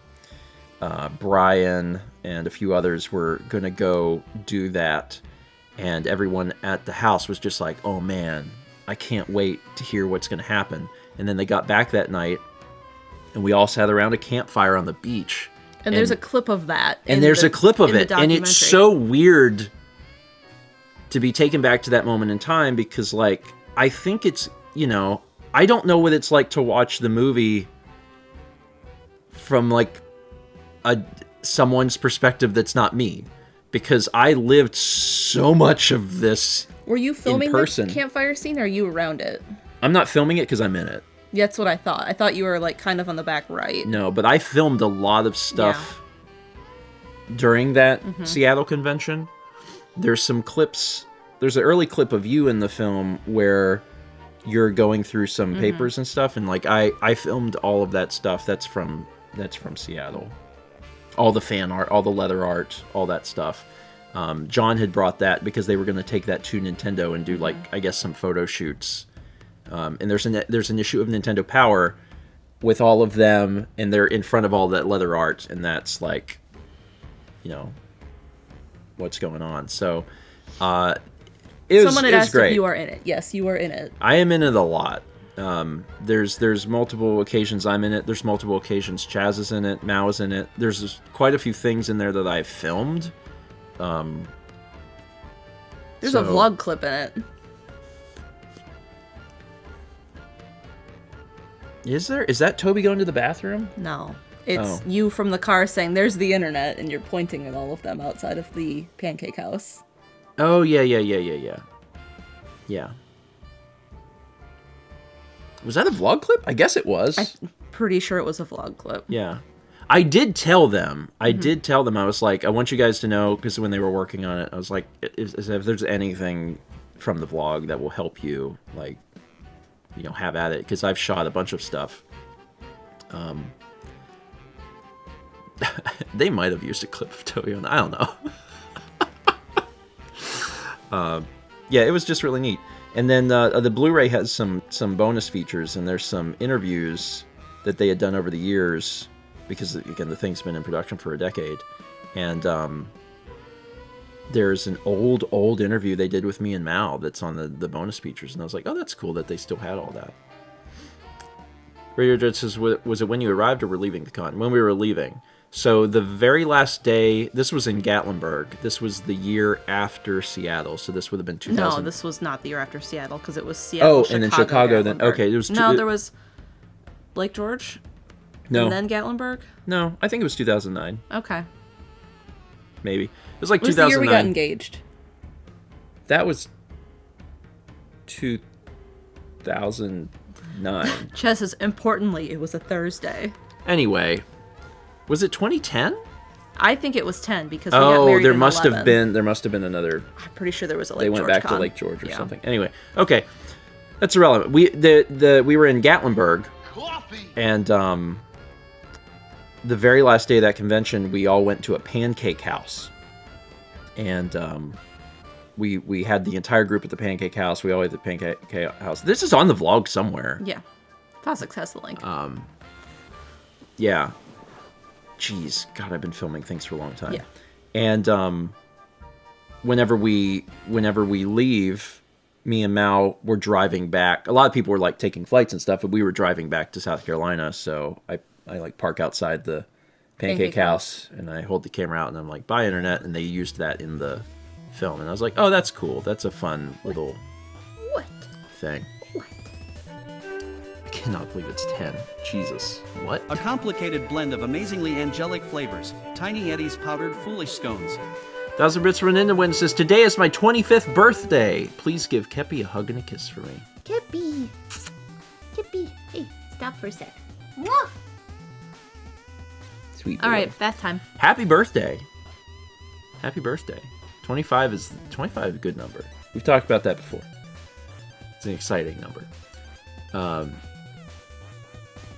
Brian and a few others were going to go do that. And everyone at the house was just like, oh man, I can't wait to hear what's going to happen. And then they got back that night and we all sat around a campfire on the beach. And there's a clip of that. And there's a clip of it. And it's so weird to be taken back to that moment in time because, like, I think it's, I don't know what it's like to watch the movie from, like, someone's perspective that's not me. Because I lived so much of this Were you filming in person. The campfire scene, or are you around it? I'm not filming it because I'm in it. Yeah, that's what I thought. I thought you were, like, kind of on the back right. No, but I filmed a lot of stuff during that Seattle convention. There's some clips. There's an early clip of you in the film where you're going through some papers and stuff, and, like, I filmed all of that stuff. That's from Seattle. All the fan art, all the leather art, all that stuff. John had brought that because they were going to take that to Nintendo and do, like, I guess some photo shoots. And there's an issue of Nintendo Power with all of them, and they're in front of all that leather art, and that's like, you know, what's going on. So Someone had it was asked great. if you are in it. Yes, you are in it. I am in it a lot. There's multiple occasions I'm in it. There's multiple occasions Chaz is in it, Mao is in it. There's quite a few things in there that I've filmed. There's a vlog clip in it. Is there? Is that Toby going to the bathroom? No. It's you from the car saying, there's the internet, and you're pointing at all of them outside of the pancake house. Oh, yeah. Yeah. Was that a vlog clip? I guess it was. I'm pretty sure it was a vlog clip. Yeah. I did tell them. I was like, I want you guys to know, because when they were working on it, I was like, if there's anything from the vlog that will help you, like, you know, have at it, because I've shot a bunch of stuff. They might have used a clip of Toby on. I don't know. Yeah, it was just really neat. And then the Blu-ray has some bonus features, and there's some interviews that they had done over the years, because again the thing's been in production for a decade, and there's an old interview they did with me and Mao that's on the bonus features, and I was like, oh, that's cool that they still had all that. Radio Dread says, was it when you arrived or were leaving the con? When we were leaving. So the very last day, this was in Gatlinburg. This was the year after Seattle, so this would have been 2000. No, this was not the year after Seattle, because it was Seattle, Chicago, and then Chicago, then okay. It was there was Lake George. No. And then Gatlinburg. No, I think it was 2009. Okay. Maybe it was like It was 2009. the year we got engaged. That was 2009. Chess says, importantly, it was a Thursday. Anyway, was it 2010? I think it was 10 because we got married there in must 11. have been. There must have been another. I'm pretty sure there was a Lake They George went back con. to Lake George or something. Anyway, okay, that's irrelevant. We were in Gatlinburg, and the very last day of that convention, we all went to a pancake house, and we had the entire group at the pancake house. We all ate at the pancake house. This is on the vlog somewhere. Yeah, Fossix has the link. Yeah. Jeez, God, I've been filming things for a long time. Yeah. And whenever we leave, me and Mao were driving back. A lot of people were like taking flights and stuff, but we were driving back to South Carolina. So I like park outside the pancake house, and I hold the camera out, and I'm like, bye internet, and they used that in the film, and I was like, oh, that's cool. That's a fun little thing. I cannot believe it's 10. Jesus. What? A complicated blend of amazingly angelic flavors. Tiny Eddie's powdered foolish scones. 1000 Bits Run Into Win says, today is my 25th birthday. Please give Kepi a hug and a kiss for me. Kippy. Kippy. Hey, stop for a sec. Mwah! Sweet boy. All right, bath time. Happy birthday. Happy birthday. 25 is a good number. We've talked about that before. It's an exciting number.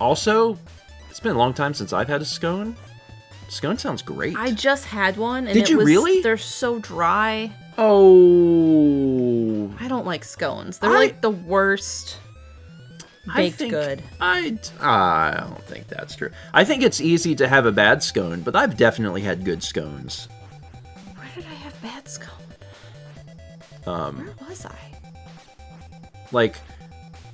Also, it's been a long time since I've had a scone. Scone sounds great. I just had one, and Did you really? They're so dry. Oh. I don't like scones. They're like the worst baked good. I don't think that's true. I think it's easy to have a bad scone, but I've definitely had good scones. Where did I have bad scone? Where was I? Like,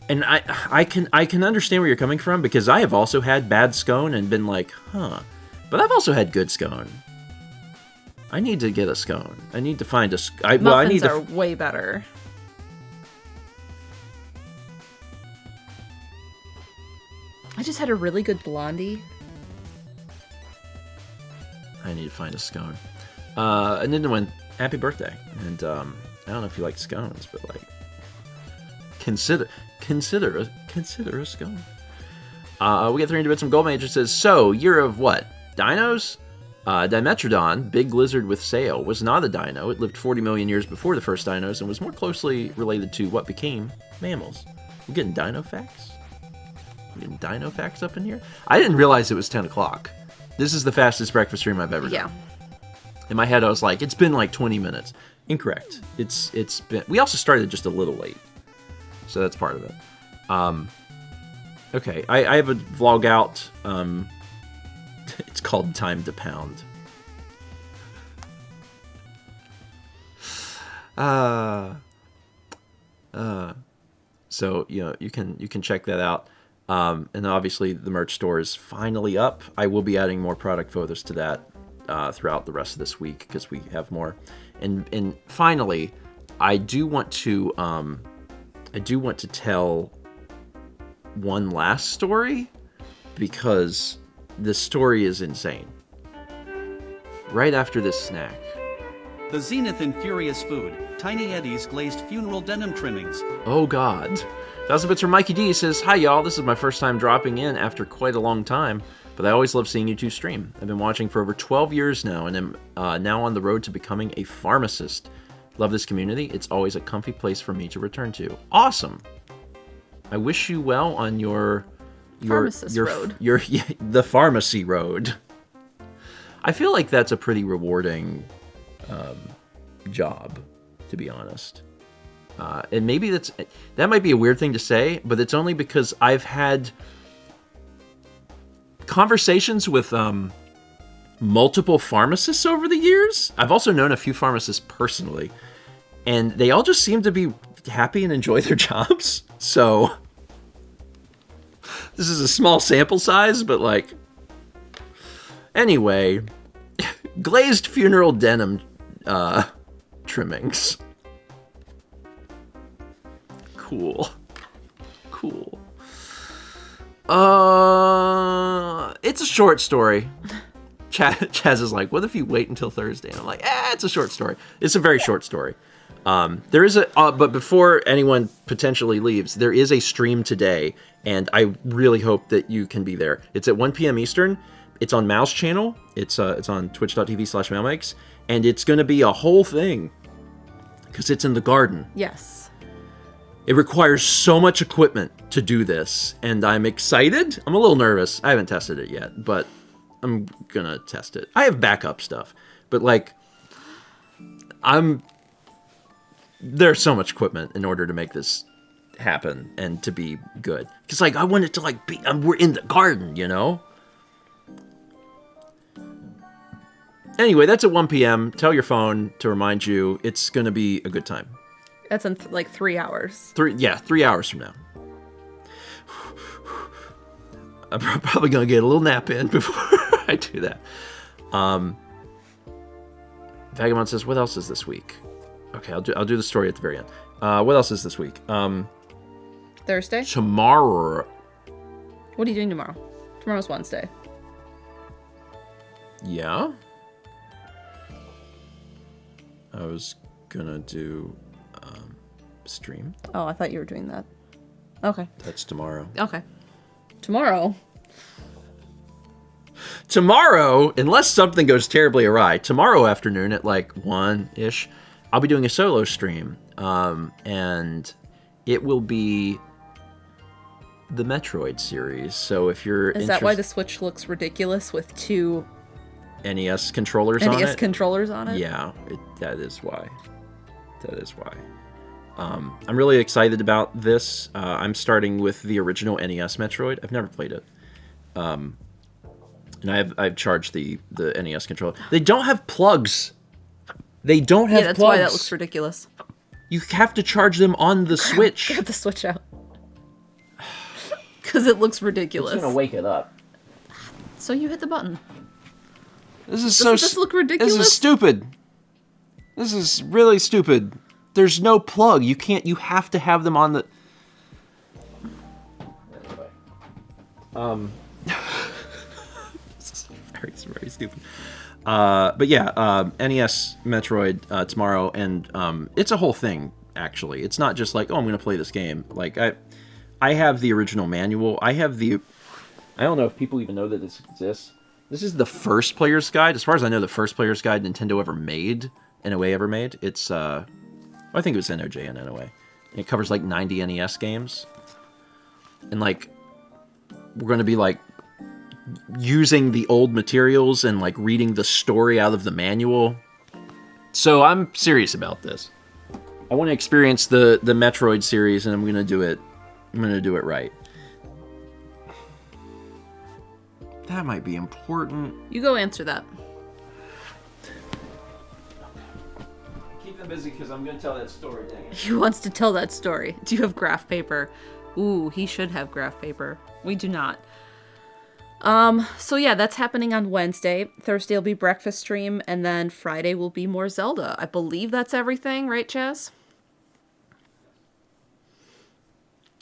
and I can understand where you're coming from, because I have also had bad scone and been like, huh. But I've also had good scone. I need to get a scone. I need to find a. Muffins are way better. I just had a really good blondie. I need to find a scone. And then went, happy birthday. And I don't know if you like scones, but like, consider a scone. We got 300 bits from Gold Major says, so, year of what? Dinos? Dimetrodon, big lizard with sail, was not a dino. It lived 40 million years before the first dinos and was more closely related to what became mammals. We're getting dino facts? We're getting dino facts up in here? I didn't realize it was 10 o'clock. This is the fastest breakfast stream I've ever done. In my head, I was like, it's been like 20 minutes. Incorrect. It's been... We also started just a little late. So that's part of it. Okay, I have a vlog out. It's called Time to Pound. So you can check that out. And obviously the merch store is finally up. I will be adding more product photos to that throughout the rest of this week because we have more. And finally, I do want to tell one last story because this story is insane. Right after this snack. The Zenith in Furious Food, Tiny Eddie's glazed funeral denim trimmings. Oh God. 1,000 bits from Mikey D says, "Hi y'all, this is my first time dropping in after quite a long time, but I always love seeing you two stream. I've been watching for over 12 years now and am now on the road to becoming a pharmacist. Love this community. It's always a comfy place for me to return to." Awesome. I wish you well on your Pharmacist road. The pharmacy road. I feel like that's a pretty rewarding job, to be honest. And maybe that might be a weird thing to say, but it's only because I've had conversations with multiple pharmacists over the years. I've also known a few pharmacists personally, and they all just seem to be happy and enjoy their jobs. So this is a small sample size, but like, anyway, glazed funeral denim trimmings. Cool. It's a short story. Chaz is like, what if you wait until Thursday? And I'm like, it's a short story. It's a very short story. There is but before anyone potentially leaves, there is a stream today, and I really hope that you can be there. It's at 1 p.m. Eastern. It's on Mal's channel. It's on twitch.tv/malmakes, and it's going to be a whole thing because it's in the garden. Yes. It requires so much equipment to do this, and I'm excited. I'm a little nervous. I haven't tested it yet, but I'm gonna test it. I have backup stuff, but like, there's so much equipment in order to make this happen and to be good. Because like, I want it to like be, we're in the garden, you know? Anyway, that's at 1 p.m. Tell your phone to remind you. It's gonna be a good time. That's in like 3 hours. 3 hours from now. I'm probably gonna get a little nap in before I do that. Vagabond says, "What else is this week?" Okay, I'll do the story at the very end. What else is this week? Thursday? Tomorrow. What are you doing tomorrow? Tomorrow's Wednesday. Yeah. I was gonna do stream. Oh, I thought you were doing that. Okay. That's tomorrow. Okay. Tomorrow, unless something goes terribly awry, tomorrow afternoon at like 1-ish, I'll be doing a solo stream. And it will be the Metroid series. So if you're Is that why the Switch looks ridiculous with 2 NES controllers on it? NES controllers on it? Yeah, that is why. I'm really excited about this. I'm starting with the original NES Metroid. I've never played it. And I've charged the NES controller. They don't have plugs. That's plugs. Why that looks ridiculous. You have to charge them on the Switch. Get the Switch out. Because it looks ridiculous. It's gonna wake it up. So you hit the button. Doesn't this look ridiculous? This is stupid. This is really stupid. There's no plug. You have to have them on the... This is very, very stupid. But yeah, NES Metroid tomorrow, and it's a whole thing, actually. It's not just like, oh, I'm going to play this game. Like, I have the original manual. I don't know if people even know that this exists. This is the first player's guide. As far as I know, the first player's guide Nintendo ever made. It's, I think it was NOJ and NOA. And it covers like 90 NES games. And like, we're going to be like using the old materials and like reading the story out of the manual. So I'm serious about this. I want to experience the Metroid series, and I'm going to do it right. That might be important. You go answer that. Keep them busy because I'm going to tell that story, dang it. He wants to tell that story. Do you have graph paper? Ooh, he should have graph paper. We do not. So yeah, that's happening on Wednesday. Thursday will be breakfast stream, and then Friday will be more Zelda. I believe that's everything, right, Chaz?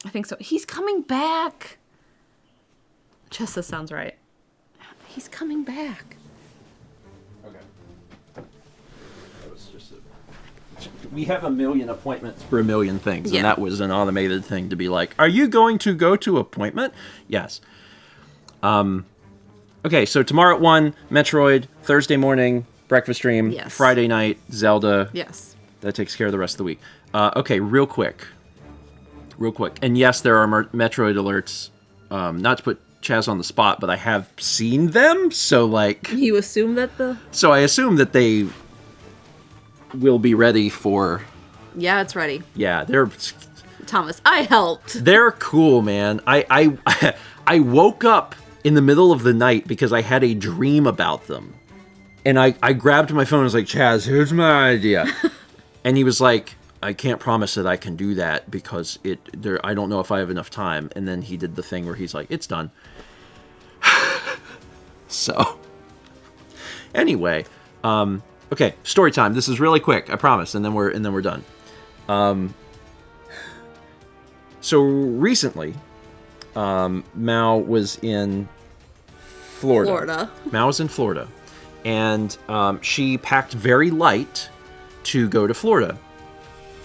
I think so. He's coming back. Chaz, that sounds right. He's coming back. Okay. That was just we have a million appointments for a million things, Yeah. and that was an automated thing to be like, are you going to go to appointment? Yes. Okay, so tomorrow at 1, Metroid, Thursday morning, breakfast stream, Yes. Friday night, Zelda. Yes. That takes care of the rest of the week. Okay, real quick. And yes, there are Metroid alerts. Not to put Chaz on the spot, but I have seen them, so like... You assume that the... So I assume that they will be ready for... Yeah, it's ready. Yeah, they're Thomas, I helped. they're cool, man. I woke up in the middle of the night because I had a dream about them. And I grabbed my phone and was like, Chaz, here's my idea. And he was like, I can't promise that I can do that because I don't know if I have enough time. And then he did the thing where he's like, it's done. So, anyway, okay, story time. This is really quick, I promise, and then we're done. So recently, Mao was in Florida. Mao was in Florida, and she packed very light to go to Florida.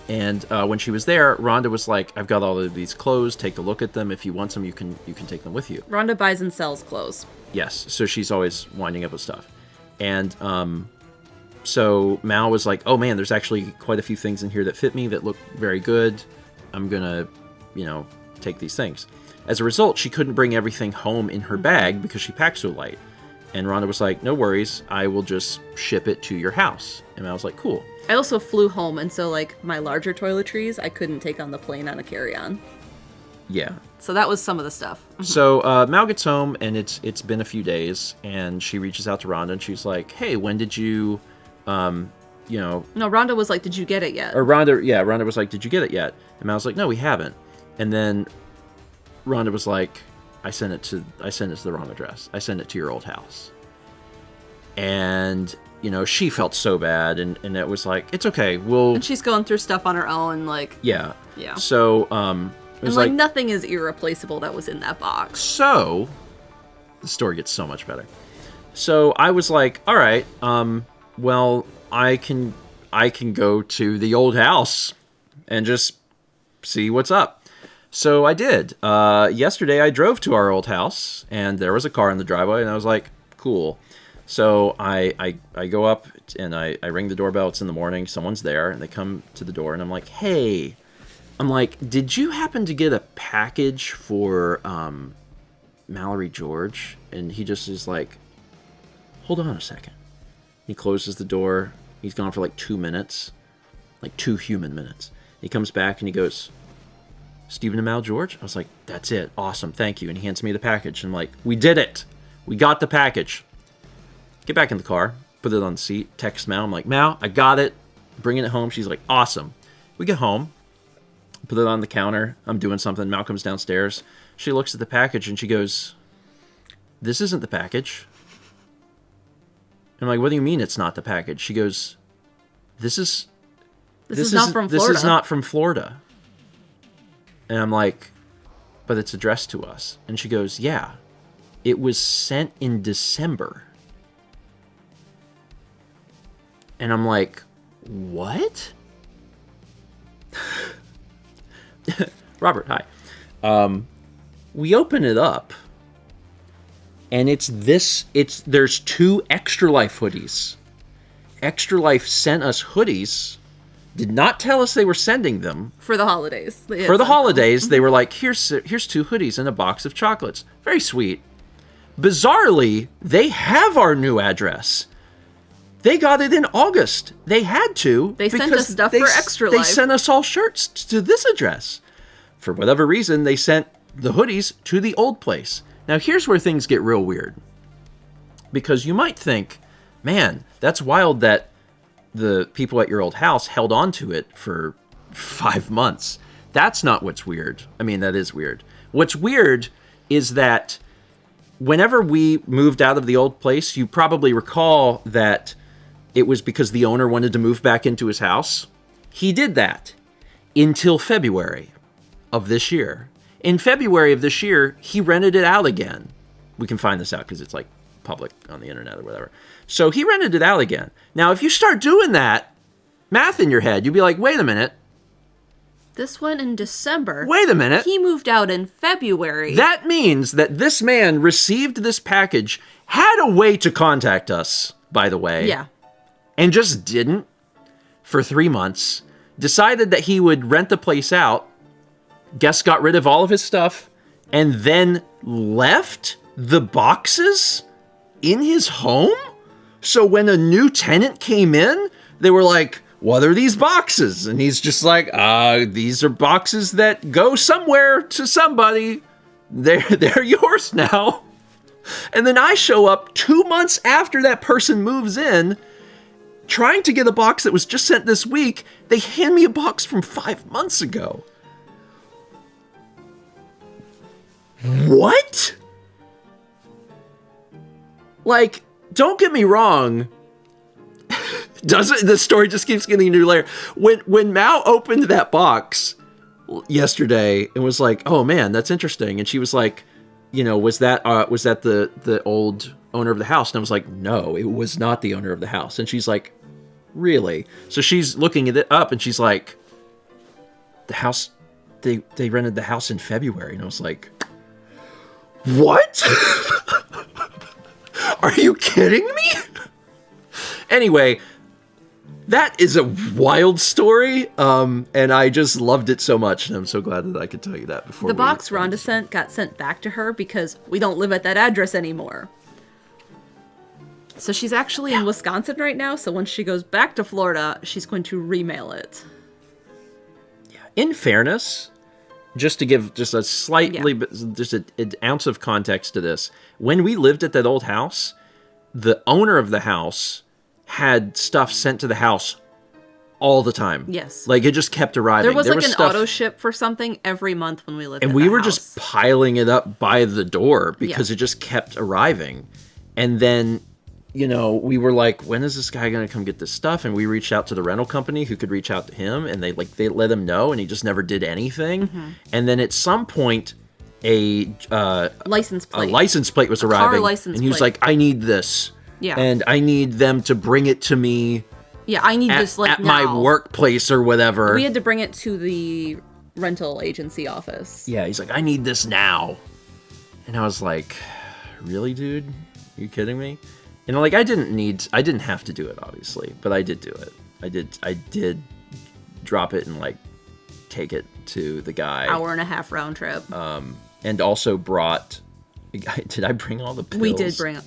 And when she was there, Rhonda was like, I've got all of these clothes. Take a look at them. If you want some, you can take them with you. Rhonda buys and sells clothes. Yes. So she's always winding up with stuff. And so Mao was like, oh, man, there's actually quite a few things in here that fit me that look very good. I'm going to, take these things. As a result, she couldn't bring everything home in her bag because she packed so light. And Rhonda was like, no worries. I will just ship it to your house. And I was like, cool. I also flew home, and so, like, my larger toiletries, I couldn't take on the plane on a carry-on. Yeah. So that was some of the stuff. So Mao gets home, and it's been a few days, and she reaches out to Rhonda, and she's like, hey, when did you, No, Rhonda was like, did you get it yet? Or Rhonda was like, did you get it yet? And Mao was like, no, we haven't. And then Rhonda was like, I sent it to the wrong address. I sent it to your old house. And, she felt so bad, and it was like, it's okay, And she's going through stuff on her own, like... Yeah. Yeah. So, it was like... nothing is irreplaceable that was in that box. So, the story gets so much better. So, I was like, all right, well, I can go to the old house and just see what's up. So I did. Yesterday I drove to our old house, and there was a car in the driveway, and I was like, cool. So I go up, and I ring the doorbell. It's in the morning. Someone's there, and they come to the door, and I'm like, hey. I'm like, did you happen to get a package for Mallory George? And he just is like, hold on a second. He closes the door. He's gone for like 2 minutes, like 2 human minutes. He comes back, and he goes... Stephen and Mal George? I was like, that's it. Awesome. Thank you. And he hands me the package. And I'm like, we did it. We got the package. Get back in the car. Put it on the seat. Text Mal. I'm like, Mal, I got it. Bringing it home. She's like, awesome. We get home. Put it on the counter. I'm doing something. Mal comes downstairs. She looks at the package and she goes, this isn't the package. I'm like, what do you mean it's not the package? She goes, this is not from Florida. This is not from Florida. And I'm like, but it's addressed to us. And she goes, yeah, it was sent in December. And I'm like, what? Robert, hi. We open it up, and there's 2 Extra Life hoodies. Extra Life sent us hoodies. Did not tell us they were sending them. For the holidays. For the holidays, they were like, here's 2 hoodies and a box of chocolates. Very sweet. Bizarrely, they have our new address. They got it in August. They had to. They sent us stuff for Extra They Life. sent us all shirts to this address. For whatever reason, they sent the hoodies to the old place. Now, here's where things get real weird. because you might think, man, that's wild that the people at your old house held on to it for 5 months. That's not what's weird. I mean, that is weird. What's weird is that whenever we moved out of the old place, you probably recall that it was because the owner wanted to move back into his house. He did that until February of this year. In February of this year, he rented it out again. We can find this out because it's like public on the internet or whatever. So he rented it out again. Now, if you start doing that, math in your head, you'd be like, wait a minute. This went in December. Wait a minute. He moved out in February. That means that this man received this package, had a way to contact us, by the way. Yeah. And just didn't for 3 months. Decided that he would rent the place out. Guess got rid of all of his stuff. And then left the boxes in his home? So when a new tenant came in, they were like, what are these boxes? And he's just like, these are boxes that go somewhere to somebody. They're yours now. And then I show up 2 months after that person moves in, trying to get a box that was just sent this week. They hand me a box from 5 months ago. What? Like, don't get me wrong. The story just keeps getting a new layer. When Mao opened that box yesterday and was like, "Oh man, that's interesting," and she was like, "You know, was that the old owner of the house?" And I was like, "No, it was not the owner of the house." And she's like, "Really?" So she's looking it up and she's like, "The house, they rented the house in February," and I was like, "What? Are you kidding me?" Anyway, that is a wild story, and I just loved it so much, and I'm so glad that I could tell you that before. The box Rhonda sent got sent back to her because we don't live at that address anymore. So she's actually in Wisconsin right now, so when she goes back to Florida, she's going to remail it. In fairness, just to give just a slightly, just an ounce of context to this, when we lived at that old house, the owner of the house had stuff sent to the house all the time. Yes. Like, it just kept arriving. There was like an stuff, auto ship for something every month when we lived and at we the were house. just piling it up by the door because it just kept arriving. And then, you know, we were like, when is this guy going to come get this stuff? And we reached out to the rental company who could reach out to him, and they let him know, and he just never did anything. Mm-hmm. And then at some point, a license plate was arriving, license and he was plate. like, I need this. Yeah. And I need them to bring it to me. Yeah, I need this like at now. my workplace or whatever. We had to bring it to the rental agency office. Yeah, he's like, I need this now. And I was like, really, dude? Are you kidding me? And like, I didn't have to do it, obviously, but I did do it. I did drop it and like take it to the guy. Hour-and-a-half round trip. And also brought. Did I bring all the pills? We did bring it.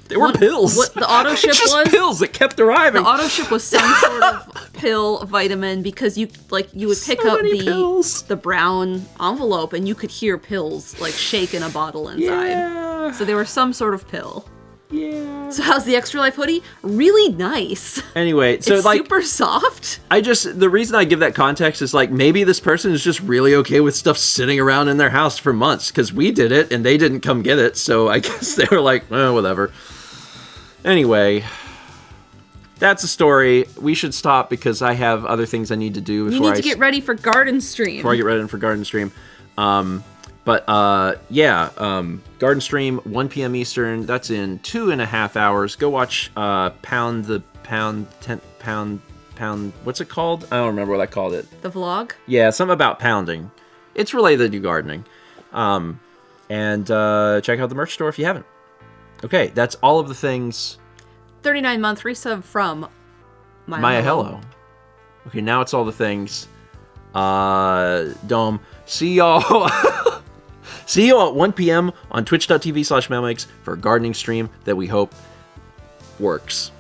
They were pills. What the auto ship just was? Pills that kept arriving. The auto ship was some sort of pill vitamin because you would pick up the brown envelope and you could hear pills like shake in a bottle inside. Yeah. So they were some sort of pill. Yeah. So how's the Extra Life hoodie? Really nice. Anyway, so it's like super soft. the reason I give that context is like maybe this person is just really okay with stuff sitting around in their house for months because we did it and they didn't come get it. So I guess they were like, whatever. Anyway, that's a story. We should stop because I have other things I need to do before You need to get ready for Garden Stream. Before I get ready for Garden Stream. Garden Stream, 1 p.m. Eastern. That's in 2.5 hours. Go watch Pound. What's it called? I don't remember what I called it. The vlog? Yeah, something about pounding. It's related to gardening. And check out the merch store if you haven't. Okay, that's all of the things. 39-month resub from Maya Hello. Okay, now it's all the things. Dome. See y'all. See you at 1 p.m. on twitch.tv/mamamix for a gardening stream that we hope works.